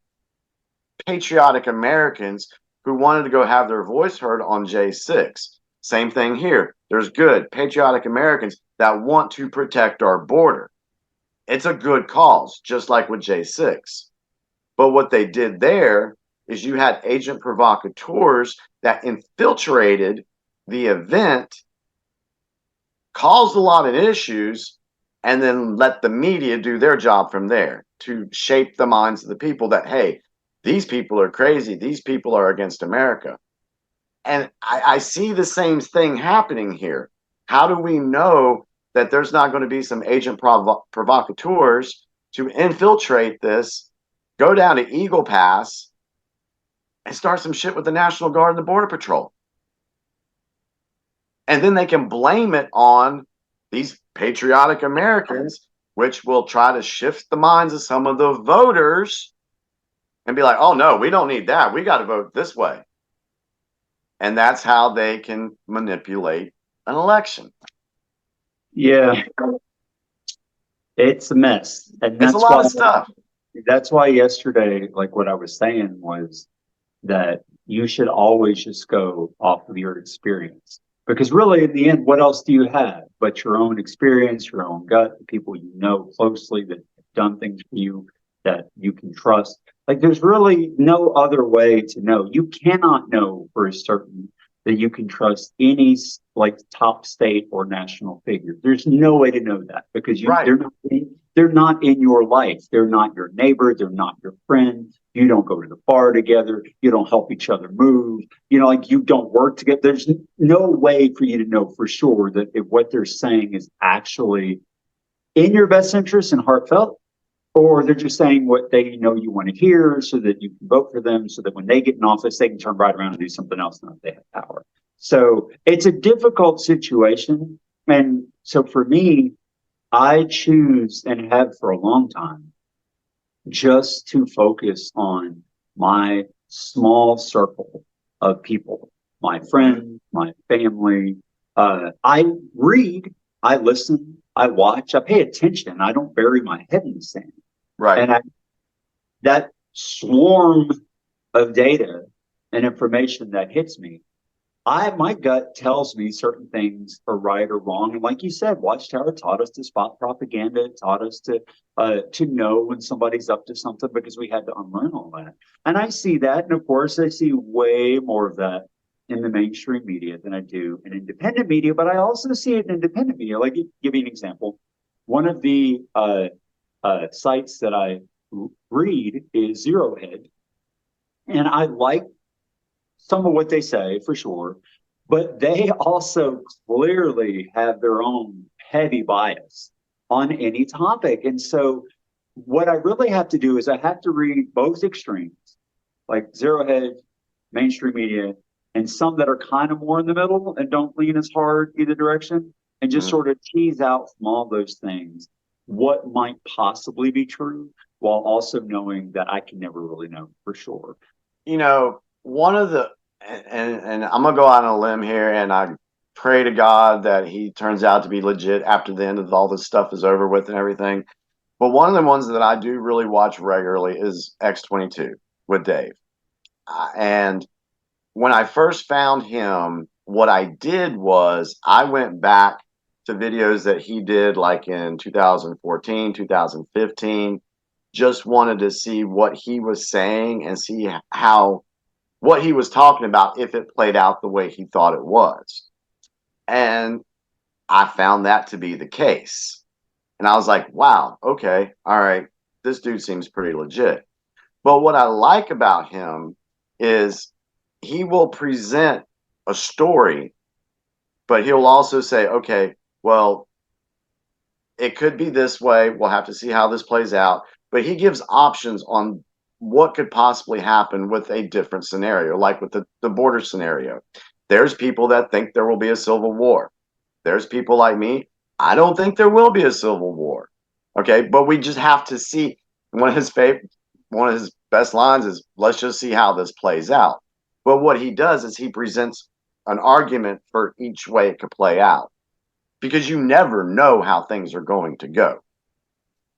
patriotic Americans who wanted to go have their voice heard on J6. Same thing here. There's good, patriotic Americans that want to protect our border. It's a good cause, just like with J6. But what they did there is you had agent provocateurs that infiltrated the event, caused a lot of issues, and then let the media do their job from there to shape the minds of the people that, hey, these people are crazy. These people are against America. And I see the same thing happening here. How do we know that there's not going to be some agent provocateurs to infiltrate this, go down to Eagle Pass, and start some shit with the National Guard and the Border Patrol? And then they can blame it on these patriotic Americans, which will try to shift the minds of some of the voters and be like, oh, no, we don't need that. We got to vote this way. And that's how they can manipulate an election. Yeah, it's a mess. And It's a lot of stuff. That's why yesterday, like what I was saying was that you should always just go off of your experience. Because really, in the end, what else do you have but your own experience, your own gut, the people you know closely that have done things for you that you can trust? Like, there's really no other way to know. You cannot know for certain that you can trust any like top state or national figure. There's no way to know that because Right. they're not in your life. They're not your neighbor. They're not your friend. You don't go to the bar together. You don't help each other move. Like you don't work together. There's no way for you to know for sure that if what they're saying is actually in your best interest and heartfelt, or they're just saying what they know you want to hear so that you can vote for them, so that when they get in office, they can turn right around and do something else now that they have power. So it's a difficult situation. And so for me, I choose, and have for a long time, just to focus on my small circle of people, my friends, my family. I read, I listen, I watch, I pay attention. I don't bury my head in the sand. Right. And that swarm of data and information that hits me, my gut tells me certain things are right or wrong. And like you said, Watchtower taught us to spot propaganda. It taught us to know when somebody's up to something, because we had to unlearn all that. And I see that. And of course, I see way more of that in the mainstream media than I do in independent media. But I also see it in independent media. Like, give you an example. One of the sites that I read is Zero Head. And I like some of what they say for sure, but they also clearly have their own heavy bias on any topic. And so what I really have to do is I have to read both extremes, like Zero Head, mainstream media, and some that are kind of more in the middle and don't lean as hard either direction, and just sort of tease out from all those things what might possibly be true, while also knowing that I can never really know for sure. One of the, and I'm gonna go out on a limb here, and I pray to God that he turns out to be legit after the end of all this stuff is over with and everything. But one of the ones that I do really watch regularly is X22 with Dave. And when I first found him, what I did was I went back to videos that he did like in 2014, 2015, just wanted to see what he was saying and see what he was talking about, if it played out the way he thought it was. And I found that to be the case. And I was like, wow, okay, all right, this dude seems pretty legit. But what I like about him is he will present a story, but he'll also say, okay, well, it could be this way. We'll have to see how this plays out. But he gives options on what could possibly happen with a different scenario, like with the border scenario. There's people that think there will be a civil war. There's people like me. I don't think there will be a civil war. Okay, but we just have to see. One of his best lines is, let's just see how this plays out. But what he does is he presents an argument for each way it could play out, because you never know how things are going to go.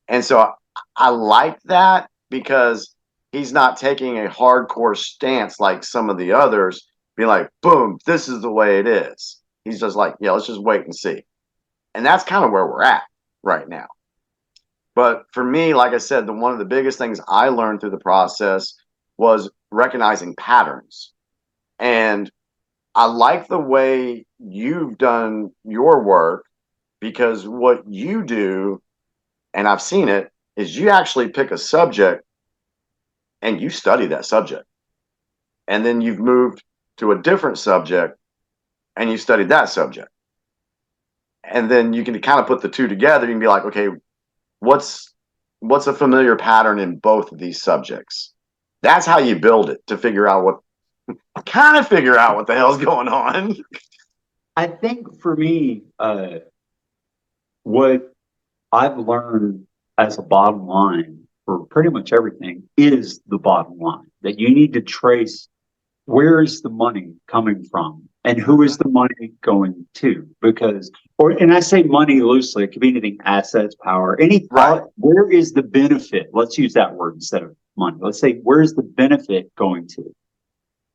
And so I like that, because he's not taking a hardcore stance like some of the others, being like, boom, this is the way it is. He's just like, yeah, let's just wait and see. And that's kind of where we're at right now. But for me, like I said, one of the biggest things I learned through the process was recognizing patterns. And I like the way you've done your work, because what you do, and I've seen it, is you actually pick a subject and you study that subject. And then you've moved to a different subject and you studied that subject. And then you can kind of put the two together. You can be like, okay, what's a familiar pattern in both of these subjects? That's how you build it, to figure out what the hell's going on. I think for me, what I've learned as a bottom line for pretty much everything is the bottom line, that you need to trace where is the money coming from and who is the money going to, and I say money loosely, it could be anything, assets, power, any thought, right. Where is the benefit? Let's use that word instead of money. Let's say, where's the benefit going to?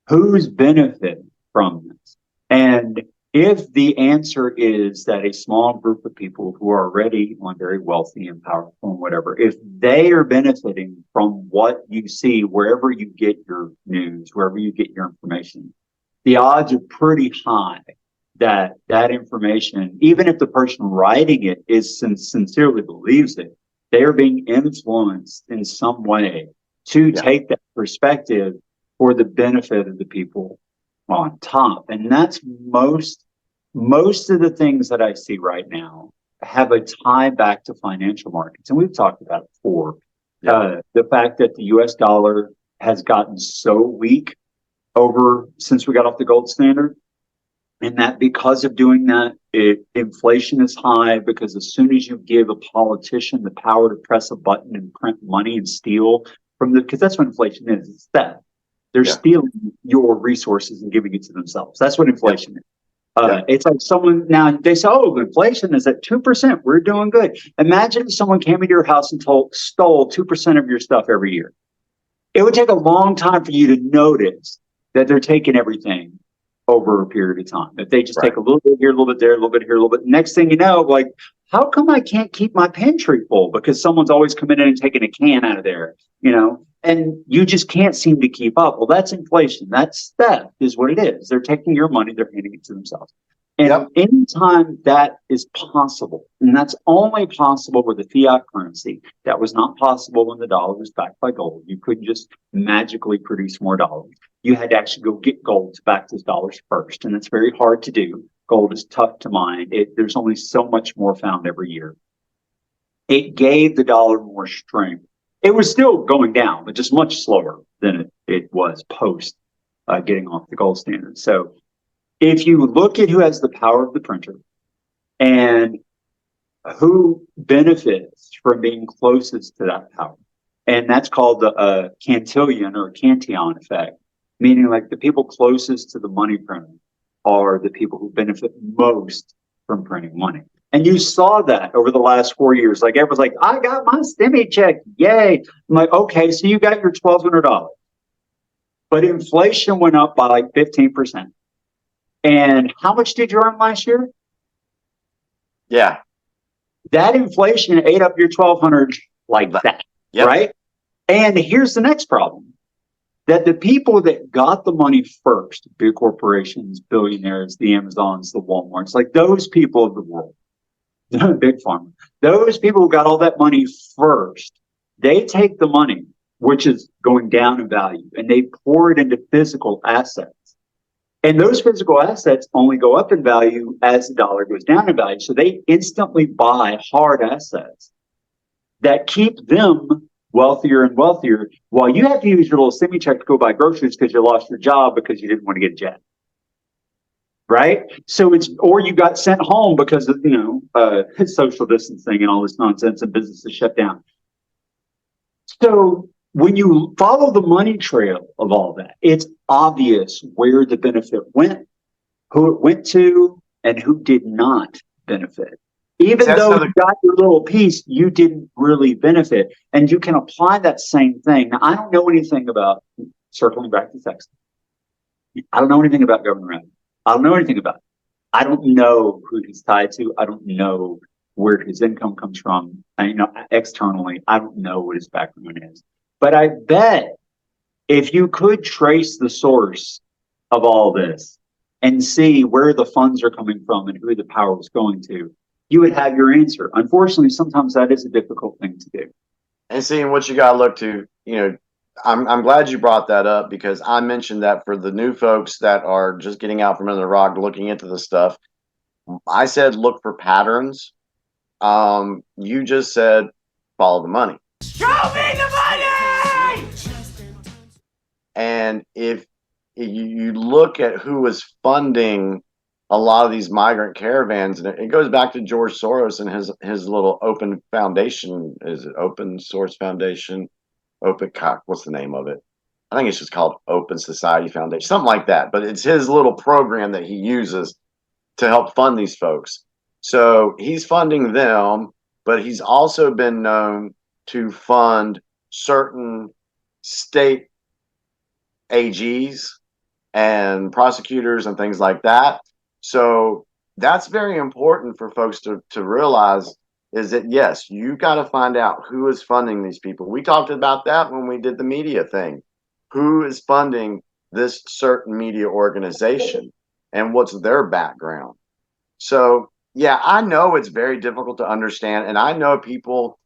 Who's benefiting from this? And if the answer is that a small group of people who are already very wealthy and powerful and whatever, if they are benefiting from what you see wherever you get your news, wherever you get your information, the odds are pretty high that information, even if the person writing it sincerely believes it, They are being influenced in some way to take that perspective for the benefit of the people on top. And that's most of the things that I see right now have a tie back to financial markets. And we've talked about it before. The fact that the US dollar has gotten so weak since we got off the gold standard. And that because of doing that, inflation is high, because as soon as you give a politician the power to press a button and print money and steal because that's what inflation is. It's theft. They're stealing your resources and giving it to themselves. That's what inflation is. It's like someone now, they say, oh, inflation is at 2%. We're doing good. Imagine if someone came into your house and stole 2% of your stuff every year. It would take a long time for you to notice that they're taking everything over a period of time. If they just take a little bit here, a little bit there, a little bit here, a little bit. Next thing you know, like, how come I can't keep my pantry full? Because someone's always coming in and taking a can out of there, and you just can't seem to keep up. Well, that's inflation. That's theft is what it is. They're taking your money, they're handing it to themselves. And anytime that is possible, and that's only possible with a fiat currency, that was not possible when the dollar was backed by gold. You couldn't just magically produce more dollars. You had to actually go get gold to back those dollars first. And it's very hard to do. Gold is tough to mine. There's only so much more found every year. It gave the dollar more strength. It was still going down, but just much slower than it was post getting off the gold standard. So if you look at who has the power of the printer and who benefits from being closest to that power, and that's called the Cantillon or Cantillon effect, meaning like the people closest to the money printer are the people who benefit most from printing money. And you saw that over the last 4 years. Like everyone's like, I got my stimmy check. Yay. I'm like, okay, so you got your $1,200. But inflation went up by like 15%. And how much did you earn last year? Yeah. That inflation ate up your $1,200 like that, right? And here's the next problem. That the people that got the money first, big corporations, billionaires, the Amazons, the Walmarts, like those people of the world, big pharma, those people who got all that money first, they take the money, which is going down in value, and they pour it into physical assets. And those physical assets only go up in value as the dollar goes down in value. So they instantly buy hard assets that keep them wealthier and wealthier, while you have to use your little semi check to go buy groceries because you lost your job because you didn't want to get a jet. Right? So or you got sent home because of, social distancing and all this nonsense and businesses shut down. So when you follow the money trail of all that, it's obvious where the benefit went, who it went to, and who did not benefit. Even though you got your little piece, you didn't really benefit. And you can apply that same thing. Now, I don't know anything about, circling back to Texas, I don't know anything about government revenue. I don't know anything about it. I don't know who he's tied to. I don't know where his income comes from. Externally, I don't know what his background is. But I bet if you could trace the source of all this and see where the funds are coming from and who the power was going to, you would have your answer. Unfortunately, sometimes that is a difficult thing to do. And seeing what you got to look to, I'm glad you brought that up, because I mentioned that for the new folks that are just getting out from under the rock, looking into the stuff. I said, look for patterns. You just said, follow the money. Show me the money! And if you look at who is funding a lot of these migrant caravans, and it goes back to George Soros and his little open foundation. Is it Open Source Foundation? What's the name of it? I think it's just called Open Society Foundation, something like that. But it's his little program that he uses to help fund these folks. So he's funding them, but he's also been known to fund certain state AGs and prosecutors and things like that. So that's very important for folks to realize, is that, yes, you got to find out who is funding these people. We talked about that when we did the media thing. Who is funding this certain media organization and what's their background? So, yeah, I know it's very difficult to understand. And I know people,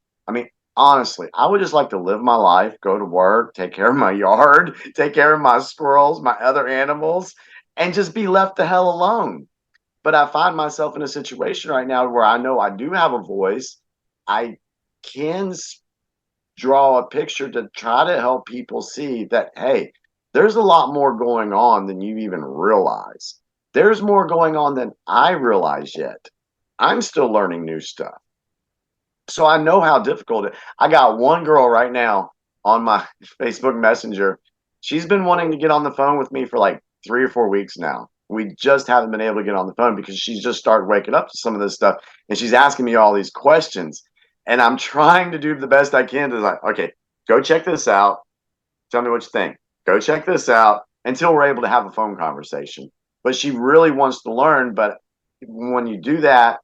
honestly, I would just like to live my life, go to work, take care of my yard, take care of my squirrels, my other animals, and just be left the hell alone. But I find myself in a situation right now where I know I do have a voice. I can draw a picture to try to help people see that, hey, there's a lot more going on than you even realize. There's more going on than I realize yet. I'm still learning new stuff. So I know how difficult it is. I got one girl right now on my Facebook Messenger. She's been wanting to get on the phone with me for like 3 or 4 weeks now. We just haven't been able to get on the phone because she's just started waking up to some of this stuff and she's asking me all these questions. And I'm trying to do the best I can to like, okay, go check this out. Tell me what you think. Go check this out until we're able to have a phone conversation. But she really wants to learn. But when you do that,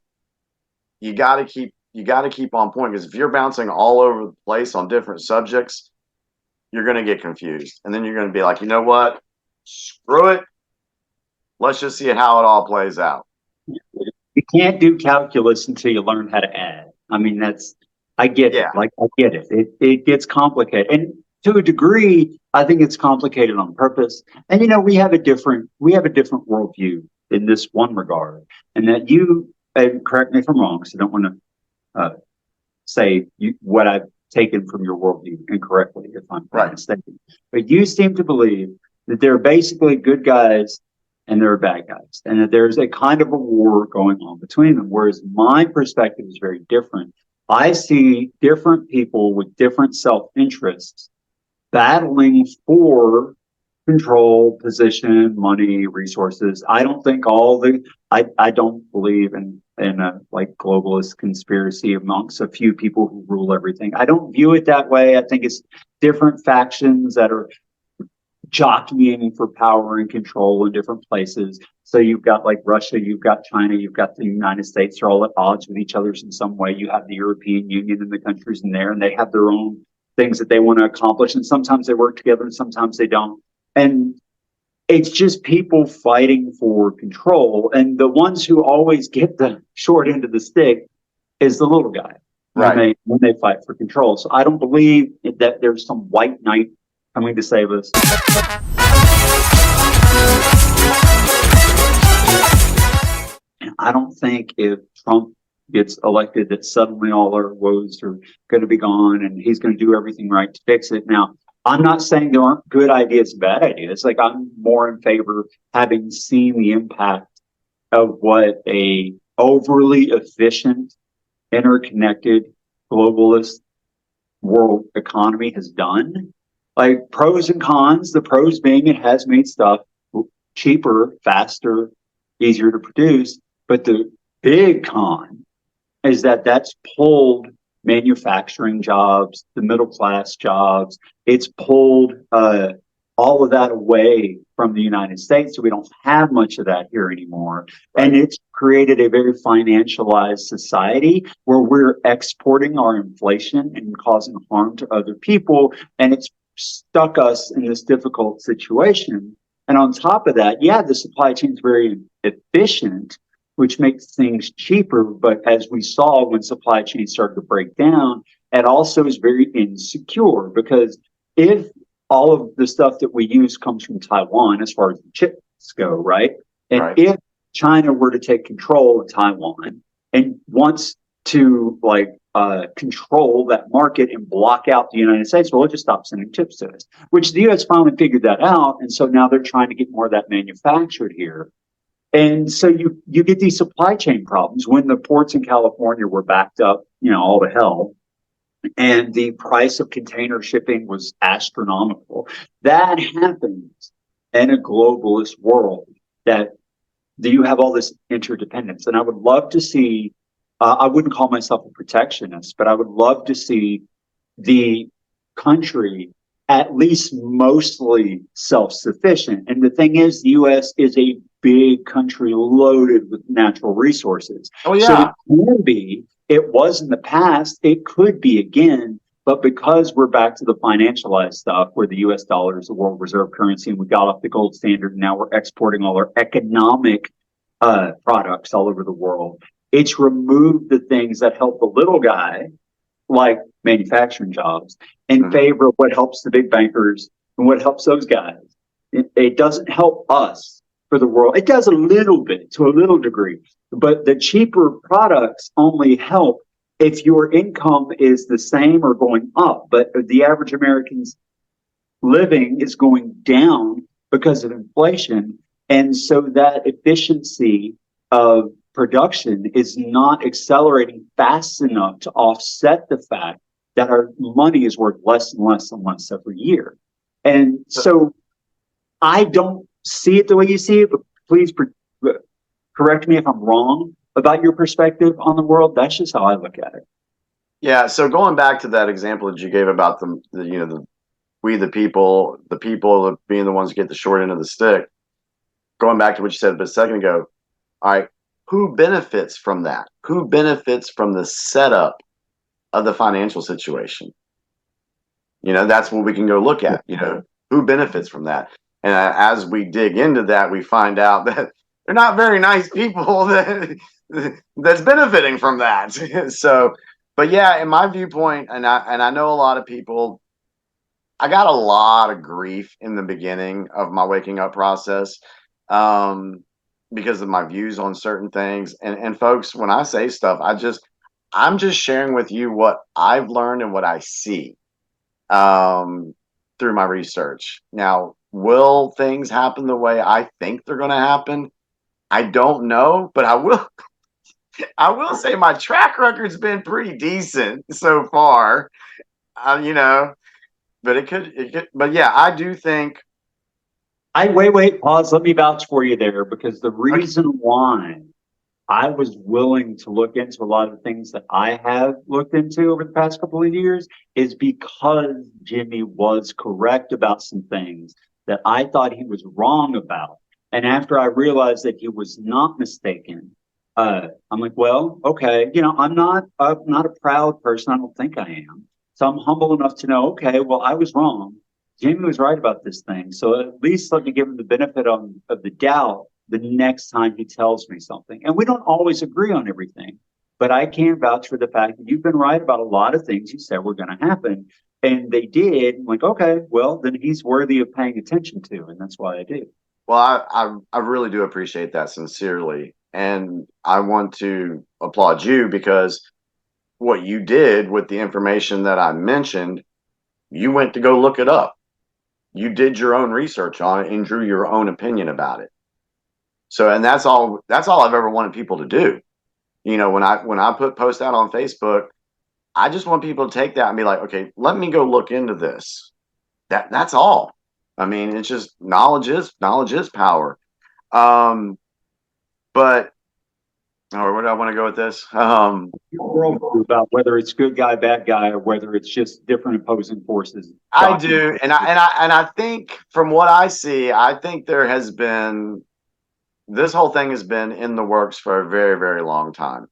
you got to keep on point, because if you're bouncing all over the place on different subjects, you're going to get confused. And then you're going to be like, you know what? Screw it. Let's just see how it all plays out. You can't do calculus until you learn how to add. I mean, I get it. Like, I get it. It gets complicated. And to a degree, I think it's complicated on purpose. And, we have a different worldview in this one regard. And that and correct me if I'm wrong, because I don't want to say what I've taken from your worldview incorrectly, if I'm mistaken. But you seem to believe that there are basically good guys and there are bad guys, and that there's a kind of a war going on between them. Whereas my perspective is very different. I see different people with different self-interests battling for control, position, money, resources. I don't think I don't believe in a like globalist conspiracy amongst a few people who rule everything. I don't view it that way. I think it's different factions that are jockeying for power and control in different places. So you've got like Russia, you've got China, you've got the United States are all at odds with each other in some way. You have the European Union and the countries in there, and they have their own things that they want to accomplish. And sometimes they work together and sometimes they don't. And it's just people fighting for control. And the ones who always get the short end of the stick is the little guy when they fight for control. So I don't believe that there's some white knight coming to save us. And I don't think if Trump gets elected that suddenly all our woes are going to be gone and he's going to do everything right to fix it. Now, I'm not saying there aren't good ideas, bad ideas. Like, I'm more in favor of having seen the impact of what a overly efficient, interconnected, globalist world economy has done. Like, pros and cons, the pros being it has made stuff cheaper, faster, easier to produce. But the big con is that that's pulled manufacturing jobs, the middle class jobs. It's pulled all of that away from the United States. So we don't have much of that here anymore. Right. And it's created a very financialized society where we're exporting our inflation and causing harm to other people. And it's stuck us in this difficult situation. And on top of that, the supply chain is very efficient, which makes things cheaper. But as we saw when supply chains started to break down, it also is very insecure, because if all of the stuff that we use comes from Taiwan, as far as the chips go, right? And if China were to take control of Taiwan and wants to control that market and block out the United States, well, it'll just stop sending chips to us, which the U.S. finally figured that out. And so now they're trying to get more of that manufactured here. And so you get these supply chain problems when the ports in California were backed up, all to hell. And the price of container shipping was astronomical. That happens in a globalist world, that you have all this interdependence. And I would love to see, I wouldn't call myself a protectionist, but I would love to see the country at least mostly self-sufficient. And the thing is, the U.S. is a big country loaded with natural resources. Oh, yeah. So it can be, it was in the past, it could be again, but because we're back to the financialized stuff where the U.S. dollar is the world reserve currency and we got off the gold standard and now we're exporting all our economic products all over the world, it's removed the things that help the little guy, like manufacturing jobs in Mhm. favor of what helps the big bankers and what helps those guys. It doesn't help us for the world. It does a little bit to a little degree, but the cheaper products only help if your income is the same or going up. But the average American's living is going down because of inflation. And so that efficiency of production is not accelerating fast enough to offset the fact that our money is worth less and less and less every year. And so I don't see it the way you see it, but please correct me if I'm wrong about your perspective on the world. That's just how I look at it. Yeah. So going back to that example that you gave about we the people being the ones who get the short end of the stick. Going back to what you said a second ago. All right, who benefits from that? Who benefits from the setup of the financial situation? That's what we can go look at. Who benefits from that? And as we dig into that, we find out that they're not very nice people that's benefiting from that. So, but yeah, in my viewpoint, and I know a lot of people, I got a lot of grief in the beginning of my waking up process because of my views on certain things. And folks, when I say stuff, I'm just sharing with you what I've learned and what I see through my research. Now, will things happen the way I think they're going to happen? I don't know, but I will say my track record's been pretty decent so far. But it could, but yeah, I do think. Wait, pause. Let me vouch for you there, because the reason why I was willing to look into a lot of the things that I have looked into over the past couple of years is because Jimmy was correct about some things that I thought he was wrong about. And after I realized that he was not mistaken, I'm like, well, okay, I'm not a proud person. I don't think I am. So I'm humble enough to know, okay, well, I was wrong. Jamie was right about this thing. So at least let me give him the benefit of the doubt the next time he tells me something. And we don't always agree on everything, but I can vouch for the fact that you've been right about a lot of things you said were going to happen. And they did. I'm like, okay, well, then he's worthy of paying attention to. And that's why I do. Well, I really do appreciate that sincerely. And I want to applaud you because what you did with the information that I mentioned, you went to go look it up. You did your own research on it and drew your own opinion about it. So, and that's all I've ever wanted people to do. When I put posts out on Facebook, I just want people to take that and be like, okay, let me go look into this. That's all. I mean, it's just knowledge is power. But where do I want to go with this? About whether it's good guy, bad guy, or whether it's just different opposing forces. I do, and I think from what I see, I think there has been this whole thing has been in the works for a very, very long time.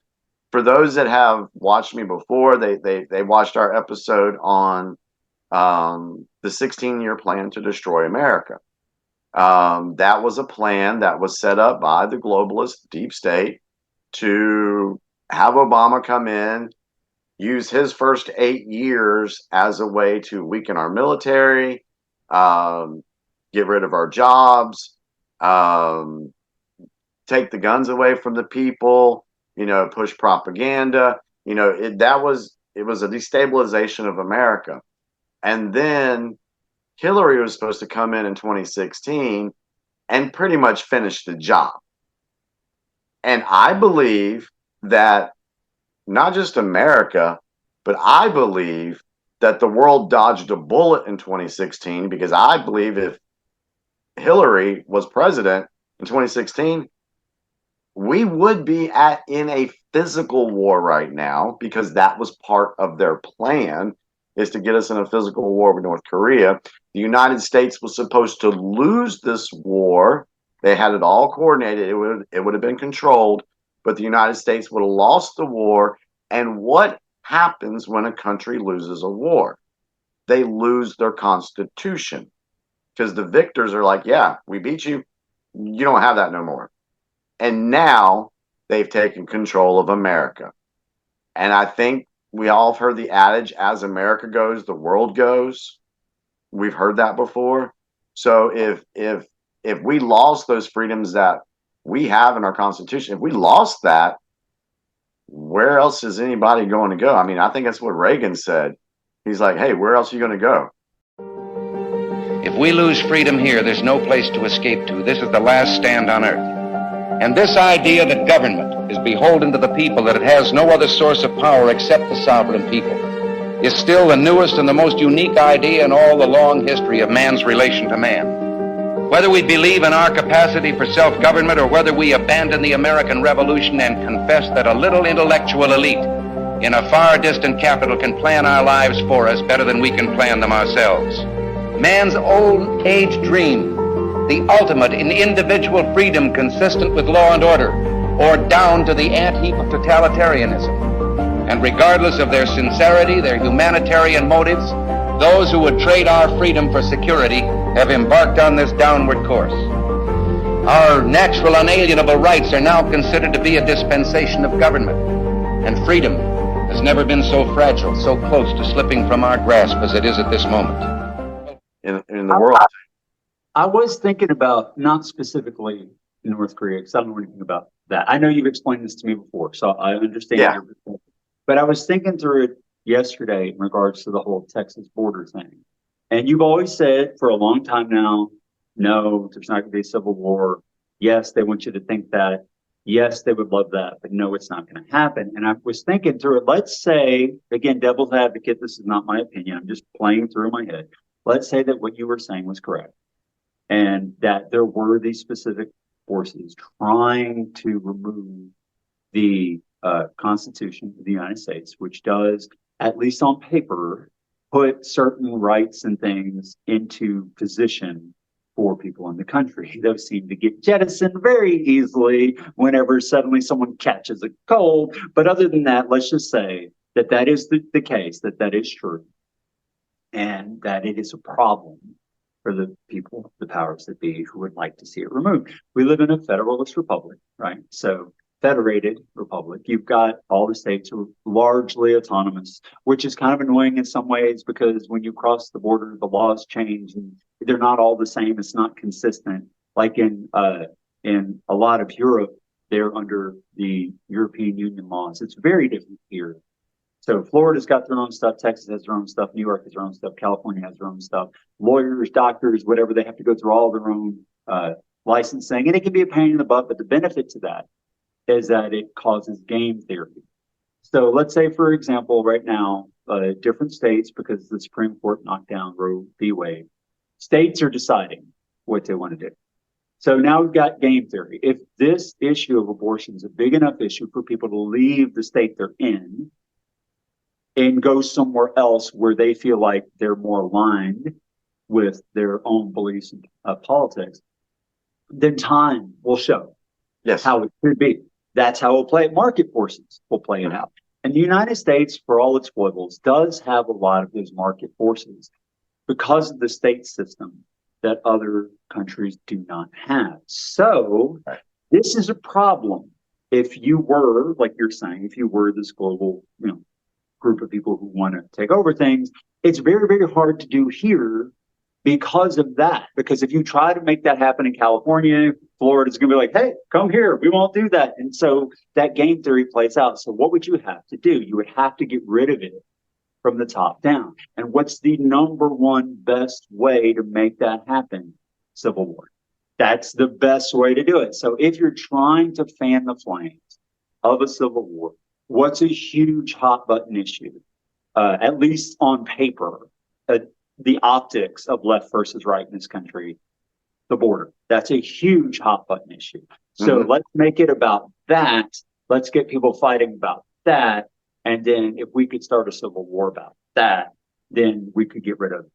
For those that have watched me before, they watched our episode on the 16-year plan to destroy America. That was a plan that was set up by the globalist deep state to have Obama come in, use his first 8 years as a way to weaken our military, get rid of our jobs, take the guns away from the people, push propaganda. It was a destabilization of America. And then Hillary was supposed to come in 2016 and pretty much finish the job. And I believe that not just America, but I believe that the world dodged a bullet in 2016, because I believe if Hillary was president in 2016, we would be in a physical war right now, because that was part of their plan, is to get us in a physical war with North Korea. The United States was supposed to lose this war. They had it all coordinated. It would have been controlled, but the United States would have lost the war. And what happens when a country loses a war? They lose their constitution, because the victors are like, yeah, we beat you. You don't have that no more. And now they've taken control of America. And I think we all have heard the adage, as America goes, the world goes. We've heard that before. So if we lost those freedoms that we have in our Constitution, if we lost that, where else is anybody going to go? I mean, I think that's what Reagan said. He's like, hey, where else are you going to go? If we lose freedom here, there's no place to escape to. This is the last stand on earth. And this idea that government is beholden to the people, that it has no other source of power except the sovereign people, is still the newest and the most unique idea in all the long history of man's relation to man. Whether we believe in our capacity for self-government or whether we abandon the American Revolution and confess that a little intellectual elite in a far distant capital can plan our lives for us better than we can plan them ourselves. Man's old age dream, the ultimate in individual freedom consistent with law and order, or down to the ant-heap of totalitarianism. And regardless of their sincerity, their humanitarian motives, those who would trade our freedom for security have embarked on this downward course. Our natural unalienable rights are now considered to be a dispensation of government, and freedom has never been so fragile, so close to slipping from our grasp as it is at this moment. In the world. I was thinking about, not specifically North Korea, because I don't know anything about that. I know you've explained this to me before, so I understand your perspective. But I was thinking through it yesterday in regards to the whole Texas border thing. And you've always said for a long time now, no, there's not going to be a civil war. Yes, they want you to think that. Yes, they would love that, but no, it's not going to happen. And I was thinking through it. Let's say, again, devil's advocate, this is not my opinion. I'm just playing through my head. Let's say that what you were saying was correct and that there were these specific forces trying to remove the Constitution of the United States, which does, at least on paper, put certain rights and things into position for people in the country. Those seem to get jettisoned very easily whenever suddenly someone catches a cold. But other than that, let's just say that that is the case, that that is true, and that it is a problem for the people, the powers that be, who would like to see it removed. We live in a federalist republic, right? So federated republic, you've got all the states are largely autonomous, which is kind of annoying in some ways because when you cross the border, the laws change and they're not all the same. It's not consistent. Like in a lot of Europe, they're under the European Union laws. It's very different here. So Florida's got their own stuff, Texas has their own stuff, New York has their own stuff, California has their own stuff. Lawyers, doctors, whatever, they have to go through all their own licensing, and it can be a pain in the butt, but the benefit to that is that it causes game theory. So let's say, for example, right now, different states, because the Supreme Court knocked down Roe v. Wade, states are deciding what they want to do. So now we've got game theory. If this issue of abortion is a big enough issue for people to leave the state they're in and go somewhere else where they feel like they're more aligned with their own beliefs and politics, then time will show how it should be. That's how we'll play it. Market forces will play it out. And the United States, for all its foibles, does have a lot of those market forces because of the state system that other countries do not have. So this is a problem. If you were, like you're saying, if you were this global, group of people who want to take over things, it's very, very hard to do here because of that. Because if you try to make that happen in California, Florida's going to be like, hey, come here. We won't do that. And so that game theory plays out. So what would you have to do? You would have to get rid of it from the top down. And what's the number one best way to make that happen? Civil war. That's the best way to do it. So if you're trying to fan the flames of a civil war, what's a huge hot button issue, at least on paper, the optics of left versus right in this country, the border. That's a huge hot button issue. So let's make it about that. Let's get people fighting about that. And then if we could start a civil war about that, then we could get rid of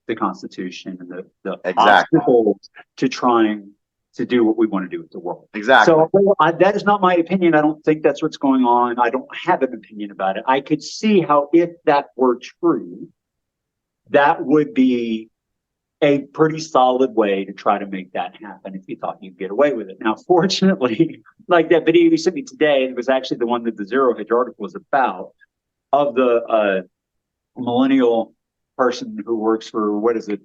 the Constitution and the obstacles to trying to do what we want to do with the world. Exactly. So that is not my opinion. I don't think that's what's going on. I don't have an opinion about it. I could see how, if that were true, that would be a pretty solid way to try to make that happen if you thought you'd get away with it. Now, fortunately, like that video you sent me today, it was actually the one that the Zero Hedge article was about. of the millennial person who works for, what is it?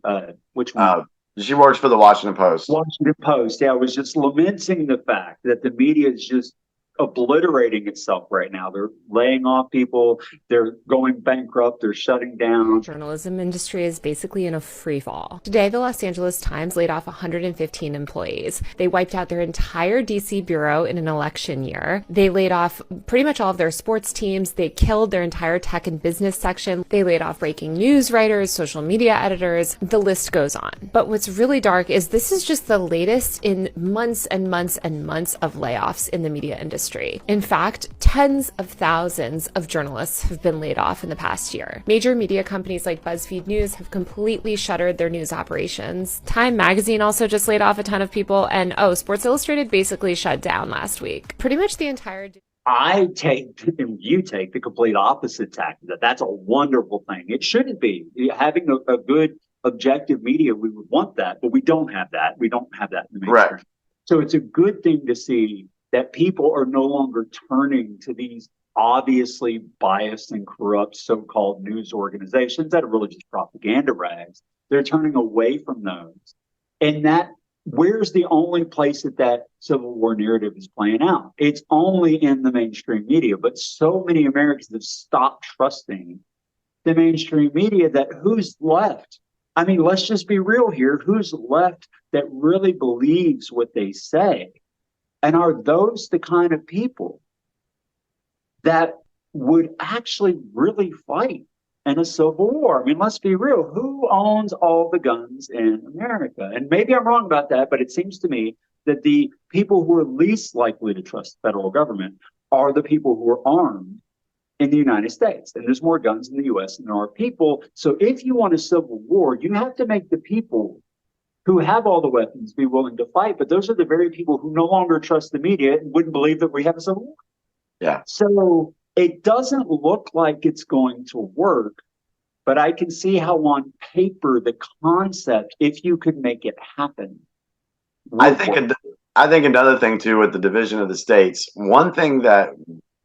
Which one? She works for the Washington Post. Washington Post. Yeah, I was just lamenting the fact that the media is just obliterating itself right now. They're laying off people. They're going bankrupt. They're shutting down. The journalism industry is basically in a free fall. Today, the Los Angeles Times laid off 115 employees. They wiped out their entire DC bureau in an election year. They laid off pretty much all of their sports teams. They killed their entire tech and business section. They laid off breaking news writers, social media editors. The list goes on. But what's really dark is this is just the latest in months and months and months of layoffs in the media industry. In fact, tens of thousands of journalists have been laid off in the past year. Major media companies like BuzzFeed News have completely shuttered their news operations. Time magazine also just laid off a ton of people, and Sports Illustrated basically shut down last week. Pretty much the entire... I take, and you take the complete opposite tack. That's a wonderful thing. It shouldn't be. Having a good objective media, we would want that, but we don't have that. We don't have that in the mainstream. Right. So it's a good thing to see that people are no longer turning to these obviously biased and corrupt so-called news organizations that are really just propaganda rags. They're turning away from those. And where's the only place that Civil War narrative is playing out? It's only in the mainstream media. But so many Americans have stopped trusting the mainstream media that who's left? I mean, let's just be real here. Who's left that really believes what they say? And are those the kind of people that would actually really fight in a civil war? I mean, let's be real. Who owns all the guns in America? And maybe I'm wrong about that, but it seems to me that the people who are least likely to trust the federal government are the people who are armed in the United States. And there's more guns in the U.S. than there are people. So if you want a civil war, you have to make the people who have all the weapons be willing to fight. But those are the very people who no longer trust the media and wouldn't believe that we have a civil war. Yeah. So it doesn't look like it's going to work, but I can see how on paper, the concept, if you could make it happen. I think another thing too, with the division of the states, one thing that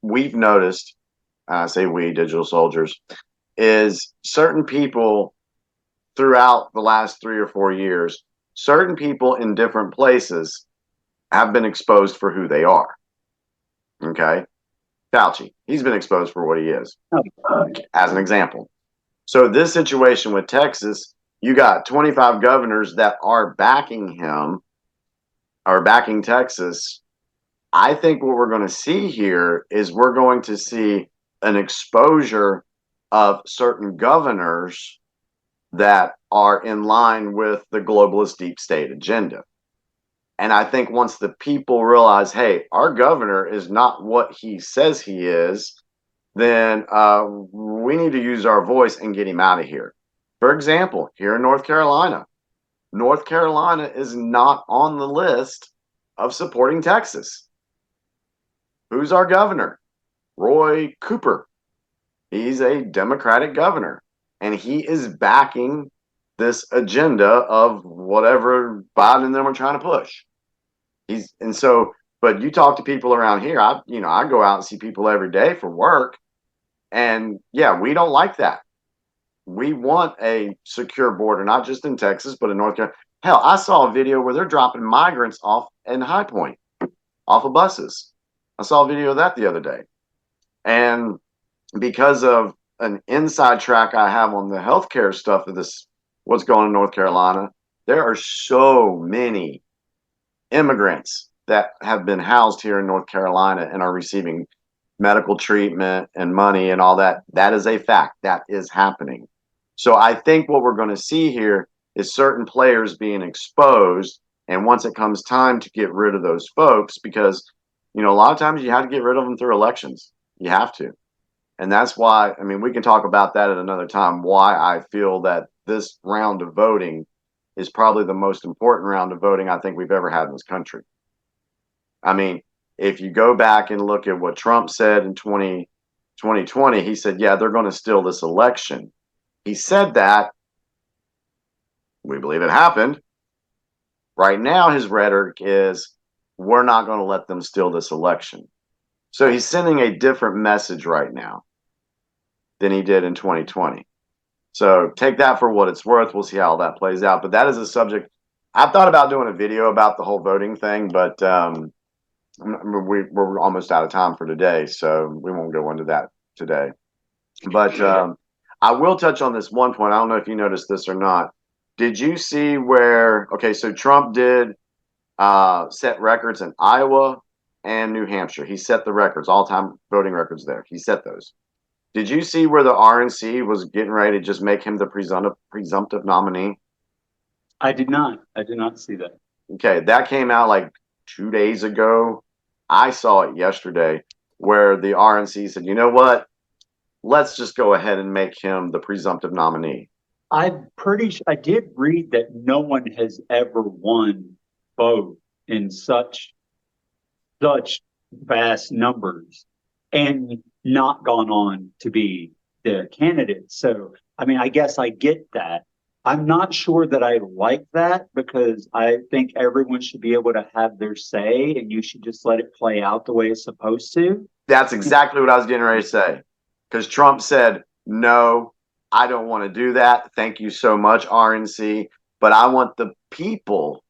we've noticed, I say we, digital soldiers, is certain people throughout the last 3 or 4 years, certain people in different places have been exposed for who they are. Okay. Fauci, he's been exposed for what he is, as an example. So this situation with Texas, you got 25 governors that are backing him, are backing Texas. I think what we're going to see here is we're going to see an exposure of certain governors that are in line with the globalist deep state agenda. And I think once the people realize, hey, our governor is not what he says he is, then we need to use our voice and get him out of here. For example, here in North Carolina is not on the list of supporting Texas. Who's our governor? Roy Cooper. He's a Democratic governor, and he is backing this agenda of whatever Biden and them are trying to push. But you talk to people around here, I go out and see people every day for work, and yeah, we don't like that. We want a secure border, not just in Texas, but in North Carolina. Hell, I saw a video where they're dropping migrants off in High Point, off of buses. I saw a video of that the other day. And because of an inside track I have on the healthcare stuff of this, what's going on in North Carolina, there are so many immigrants that have been housed here in North Carolina and are receiving medical treatment and money and all that. That is a fact. That is happening. So I think what we're going to see here is certain players being exposed. And once it comes time to get rid of those folks, because, a lot of times you have to get rid of them through elections. You have to. And that's why, we can talk about that at another time, why I feel that this round of voting is probably the most important round of voting I think we've ever had in this country. If you go back and look at what Trump said in 2020, he said, yeah, they're going to steal this election. He said that. We believe it happened. Right now, his rhetoric is, we're not going to let them steal this election. So he's sending a different message right now. than he did in 2020. So take that for what it's worth. We'll see how that plays out. But that is a subject I've thought about doing a video about the whole voting thing, but we're almost out of time for today, so we won't go into that today. But I will touch on this one point. I don't know if you noticed this or not. Did you see where, okay, so Trump did set records in Iowa and New Hampshire. He set the records, all-time voting records there. He set those. Did you see where the RNC was getting ready to just make him the presumptive nominee? I did not see that. Okay, that came out like 2 days ago. I saw it yesterday where the RNC said, you know what? Let's just go ahead and make him the presumptive nominee. I'm pretty sure I did read that no one has ever won both in such vast numbers and not gone on to be the candidate. So, I mean, I guess I get that. I'm not sure that I like that because I think everyone should be able to have their say and you should just let it play out the way it's supposed to. That's exactly what I was getting ready to say. Because Trump said, no, I don't want to do that. Thank you so much, RNC. But I want the people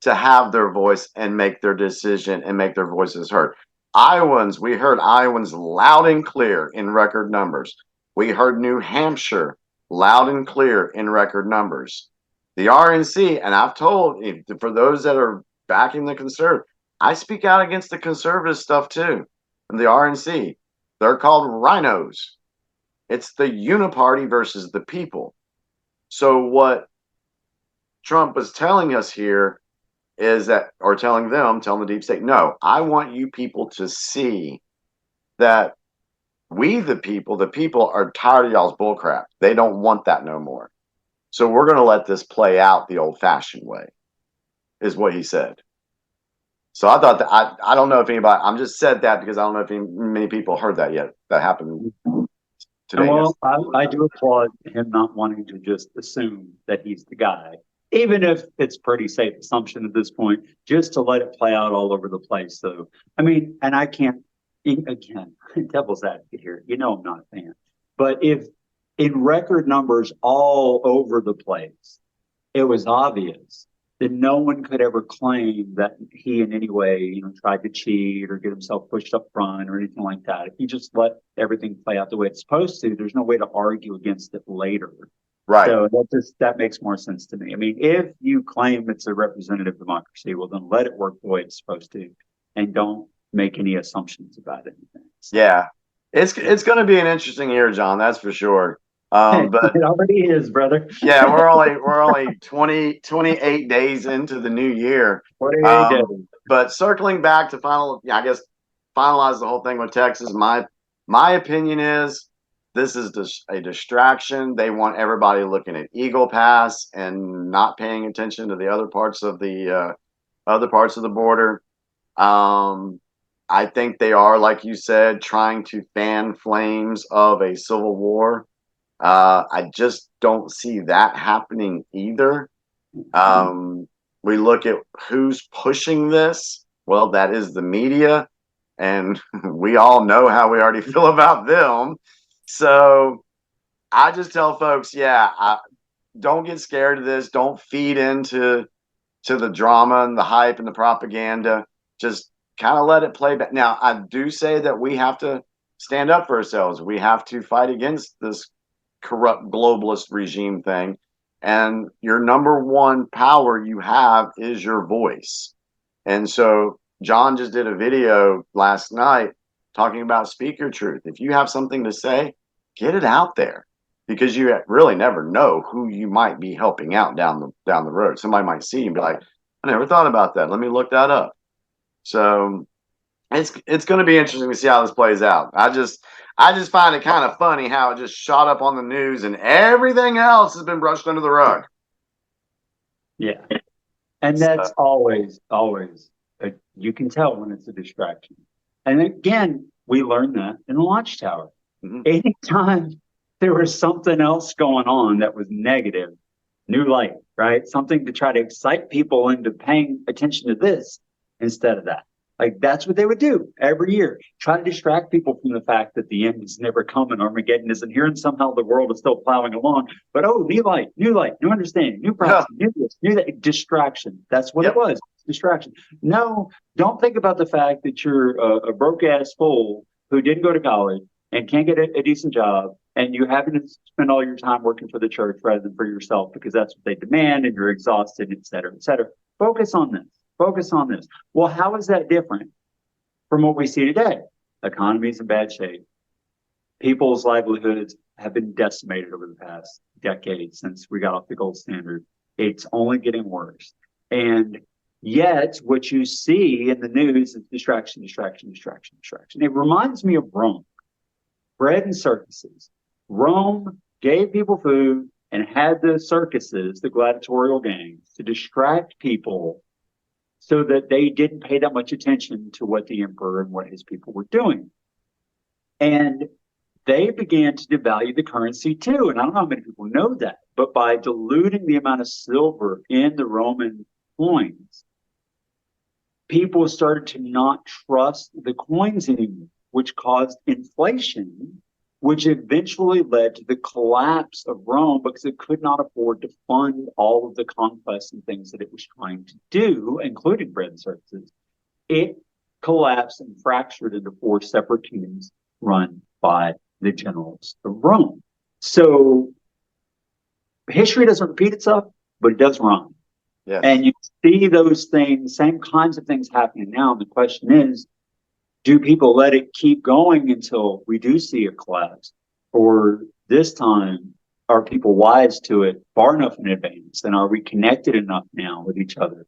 to have their voice and make their decision and make their voices heard. Iowans, we heard Iowans loud and clear in record numbers. We heard New Hampshire loud and clear in record numbers. The RNC, and I've told, for those that are backing the conservative, I speak out against the conservative stuff too. And the RNC, they're called rhinos. It's the uniparty versus the people. So what Trump was telling us here is that, or telling the deep state, no, I want you people to see that we, the people are tired of y'all's bullcrap. They don't want that no more. So we're going to let this play out the old-fashioned way, is what he said. So I thought that, I don't know if anybody, I'm just said that because I don't know if many people heard that yet. That happened today. Well, I do applaud him not wanting to just assume that he's the guy, even if it's pretty safe assumption at this point, just to let it play out all over the place. So, I mean, and I can't, again, devil's advocate here, you know I'm not a fan. But if in record numbers all over the place, it was obvious that no one could ever claim that he in any way, tried to cheat or get himself pushed up front or anything like that. If you just let everything play out the way it's supposed to, there's no way to argue against it later. Right. So that makes more sense to me. I mean, if you claim it's a representative democracy, well, then let it work the way it's supposed to, and don't make any assumptions about anything. So, yeah, it's going to be an interesting year, John. That's for sure. But it already is, brother. Yeah, we're only 28 days into the new year. 28 days. But circling back to finalize the whole thing with Texas. My opinion is this is just a distraction. They want everybody looking at Eagle Pass and not paying attention to the other parts of the border. I think they are, like you said, trying to fan flames of a civil war. I just don't see that happening either. We look at who's pushing this. Well, that is the media, and we all know how we already feel about them. So I just tell folks, don't get scared of this. Don't feed into the drama and the hype and the propaganda. Just kind of let it play back. Now, I do say that we have to stand up for ourselves. We have to fight against this corrupt globalist regime thing, and your number one power you have is your voice. And so John just did a video last night talking about speak your truth. If you have something to say, get it out there, because you really never know who you might be helping out down the road. Somebody might see you and be like, I never thought about that, let me look that up. So it's going to be interesting to see how this plays out. I just find it kind of funny how it just shot up on the news and everything else has been brushed under the rug. Yeah. And that's always, you can tell when it's a distraction. And again, we learned that in the launch tower. Mm-hmm. Anytime there was something else going on that was negative, new light, right? Something to try to excite people into paying attention to this instead of that. Like, that's what they would do every year. Try to distract people from the fact that the end is never coming. Armageddon isn't here, and somehow the world is still plowing along. But, oh, new light, new understanding, new prophecy, new this, new that. Distraction. That's what it was. Distraction. No, don't think about the fact that you're a broke-ass fool who didn't go to college and can't get a decent job, and you happen to spend all your time working for the church rather than for yourself because that's what they demand, and you're exhausted, et cetera, et cetera. Focus on this. Focus on this. Well, how is that different from what we see today? Economy's in bad shape. People's livelihoods have been decimated over the past decade since we got off the gold standard. It's only getting worse. And yet, what you see in the news is distraction, distraction, distraction, distraction. It reminds me of Rome. Bread and circuses. Rome gave people food and had the circuses, the gladiatorial games, to distract people so that they didn't pay that much attention to what the emperor and what his people were doing. And they began to devalue the currency too. And I don't know how many people know that, but by diluting the amount of silver in the Roman coins, people started to not trust the coins anymore, which caused inflation, which eventually led to the collapse of Rome because it could not afford to fund all of the conquests and things that it was trying to do, including bread and circuses. It collapsed and fractured into 4 separate kingdoms run by the generals of Rome. So history doesn't repeat itself, but it does rhyme. Yes. And you see those things, same kinds of things happening now. And the question is, do people let it keep going until we do see a collapse? Or this time, are people wise to it far enough in advance? And are we connected enough now with each other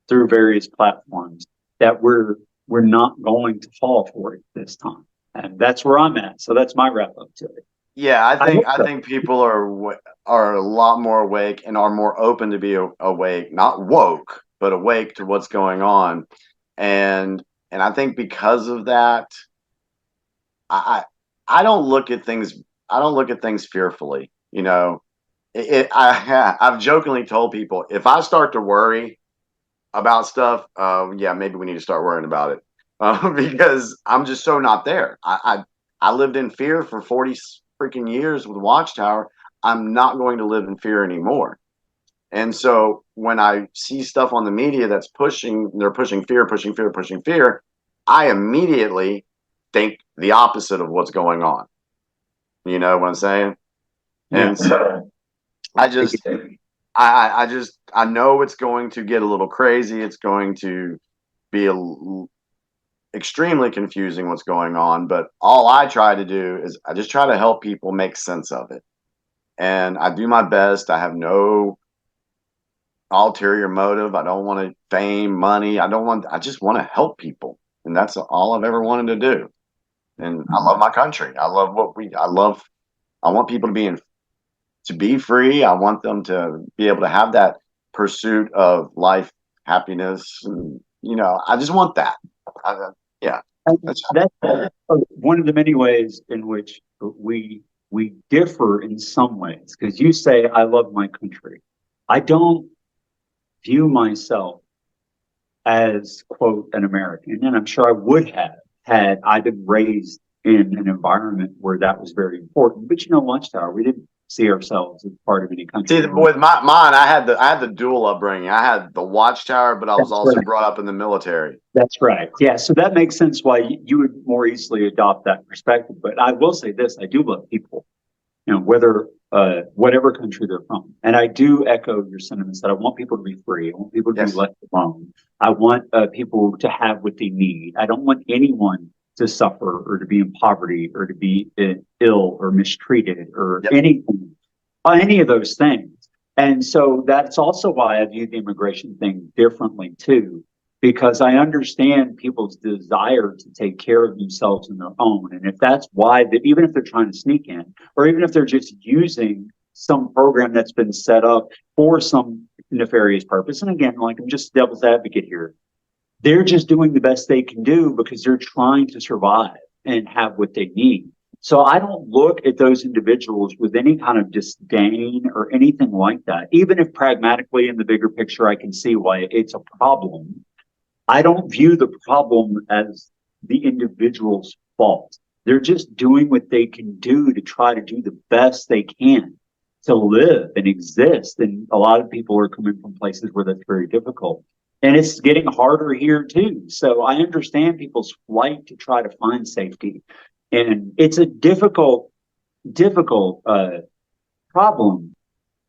through various platforms that we're not going to fall for it this time? And that's where I'm at. So that's my wrap up to it. Yeah, I think people are a lot more awake and are more open to be awake, not woke, but awake to what's going on. And I think because of that, I don't look at things fearfully. You know, I've jokingly told people if I start to worry about stuff, yeah, maybe we need to start worrying about it because I'm just so not there. I lived in fear for 40 freaking years with Watchtower. I'm not going to live in fear anymore. And so when I see stuff on the media that's they're pushing fear, I immediately think the opposite of what's going on. You know what I'm saying? Yeah. And so I know it's going to get a little crazy. It's going to be extremely confusing what's going on. But all I try to do is I just try to help people make sense of it. And I do my best. I have no ulterior motive. I don't want fame, money. I just want to help people. And that's all I've ever wanted to do. And I love my country. I want people to be free. I want them to be able to have that pursuit of life, happiness. And, I just want that. Yeah. That's one of the many ways in which we differ in some ways. Because you say, I love my country. I don't view myself as, quote, an American. And I'm sure I would have had I been raised in an environment where that was very important. But Watchtower, we didn't see ourselves as part of any country. See, with mine, I had the dual upbringing. I had the Watchtower, but I was also brought up in the military. That's right. Yeah. So that makes sense why you would more easily adopt that perspective. But I will say this, I do love people, whether whatever country they're from. And I do echo your sentiments that I want people to be free. I want people to be left alone. I want people to have what they need. I don't want anyone to suffer or to be in poverty or to be ill or mistreated or anything, any of those things. And so that's also why I view the immigration thing differently too, because I understand people's desire to take care of themselves on their own. And if that's why, even if they're trying to sneak in, or even if they're just using some program that's been set up for some nefarious purpose, and again, like I'm just devil's advocate here, they're just doing the best they can do because they're trying to survive and have what they need. So I don't look at those individuals with any kind of disdain or anything like that, even if pragmatically in the bigger picture, I can see why it's a problem. I don't view the problem as the individual's fault. They're just doing what they can do to try to do the best they can to live and exist. And a lot of people are coming from places where that's very difficult. And it's getting harder here too. So I understand people's flight to try to find safety. And it's a difficult problem,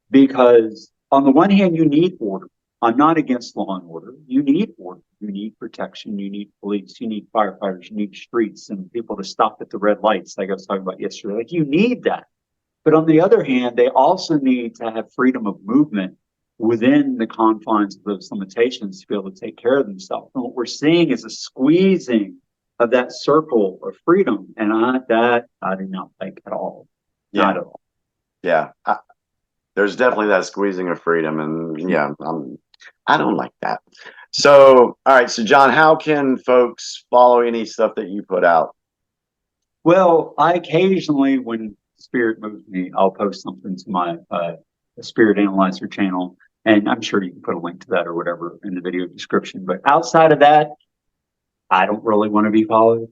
because on the one hand, you need order. I'm not against law and order. You need order. You need protection. You need police. You need firefighters. You need streets and people to stop at the red lights, like I was talking about yesterday. Like, you need that. But on the other hand, they also need to have freedom of movement within the confines of those limitations to be able to take care of themselves. And what we're seeing is a squeezing of that circle of freedom. And I do not like at all. Yeah. Not at all. Yeah. There's definitely that squeezing of freedom. And yeah, I don't like that. So, all right. So, Jon, how can folks follow any stuff that you put out? Well, I occasionally, when spirit moves me, I'll post something to my Spirit Analyzer channel. And I'm sure you can put a link to that or whatever in the video description. But outside of that, I don't really want to be followed.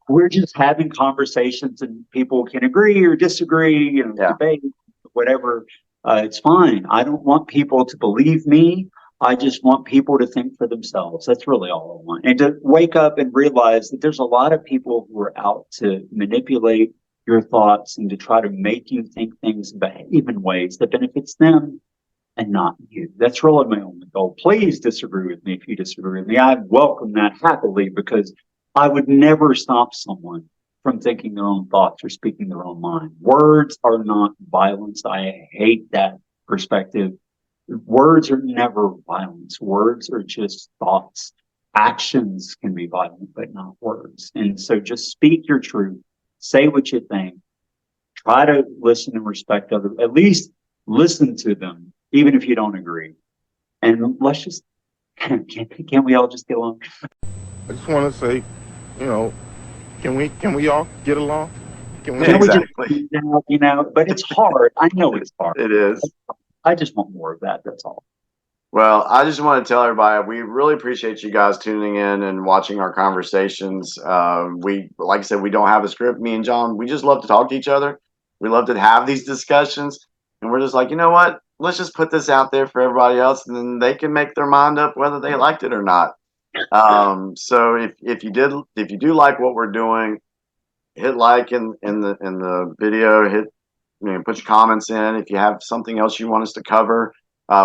We're just having conversations and people can agree or disagree, debate, whatever. It's fine. I don't want people to believe me. I just want people to think for themselves. That's really all I want. And to wake up and realize that there's a lot of people who are out to manipulate your thoughts and to try to make you think things behave in ways that benefits them and not you. That's really my only goal. Please disagree with me if you disagree with me. I welcome that happily, because I would never stop someone from thinking their own thoughts or speaking their own mind. Words are not violence. I hate that perspective. Words are never violence. Words are just thoughts. Actions can be violent, but not words. And so just speak your truth. Say what you think. Try to listen and respect others. At least listen to them, even if you don't agree. And let's just, can't we all just get along? I just want to say, can we all get along? Can we just, but it's hard. I know it's hard. It is. I just want more of that. That's all. Well, I just want to tell everybody, we really appreciate you guys tuning in and watching our conversations. Like I said, we don't have a script. Me and Jon, we just love to talk to each other. We love to have these discussions. And we're just like, you know what? Let's just put this out there for everybody else, and then they can make their mind up whether they liked it or not. So if you do like what we're doing, hit like in the video, put your comments in. If you have something else you want us to cover,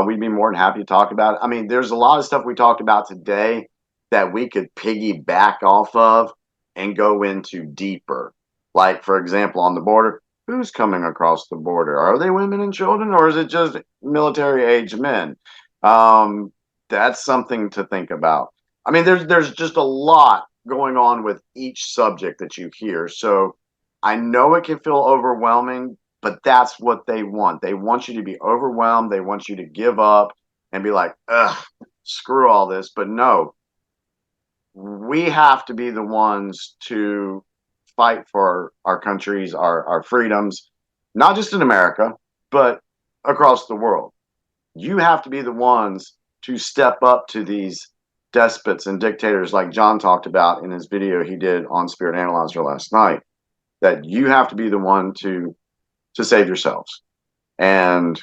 we'd be more than happy to talk about it. I mean, there's a lot of stuff we talked about today that we could piggyback off of and go into deeper. Like, for example, on the border, who's coming across the border? Are they women and children, or is it just military-age men? That's something to think about. I mean, there's just a lot going on with each subject that you hear. So I know it can feel overwhelming, but that's what they want. They want you to be overwhelmed. They want you to give up and be like, ugh, screw all this. But no, we have to be the ones to fight for our countries, our freedoms, not just in America, but across the world. You have to be the ones to step up to these despots and dictators like Jon talked about in his video he did on Spirit Analyzer last night, that you have to be the one to save yourselves. And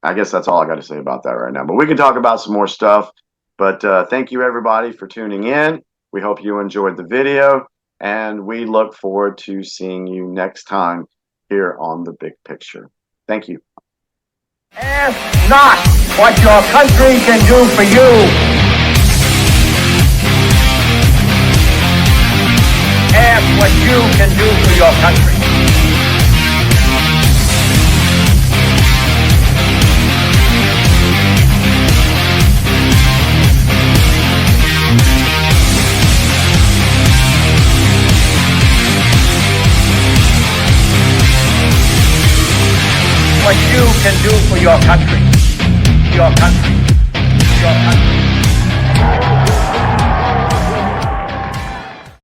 I guess that's all I got to say about that right now. But we can talk about some more stuff. But thank you, everybody, for tuning in. We hope you enjoyed the video, and we look forward to seeing you next time here on The Big Picture. Thank you. Ask not what your country can do for you. Ask what you can do for your country. What you can do for your country. Your country. Your country.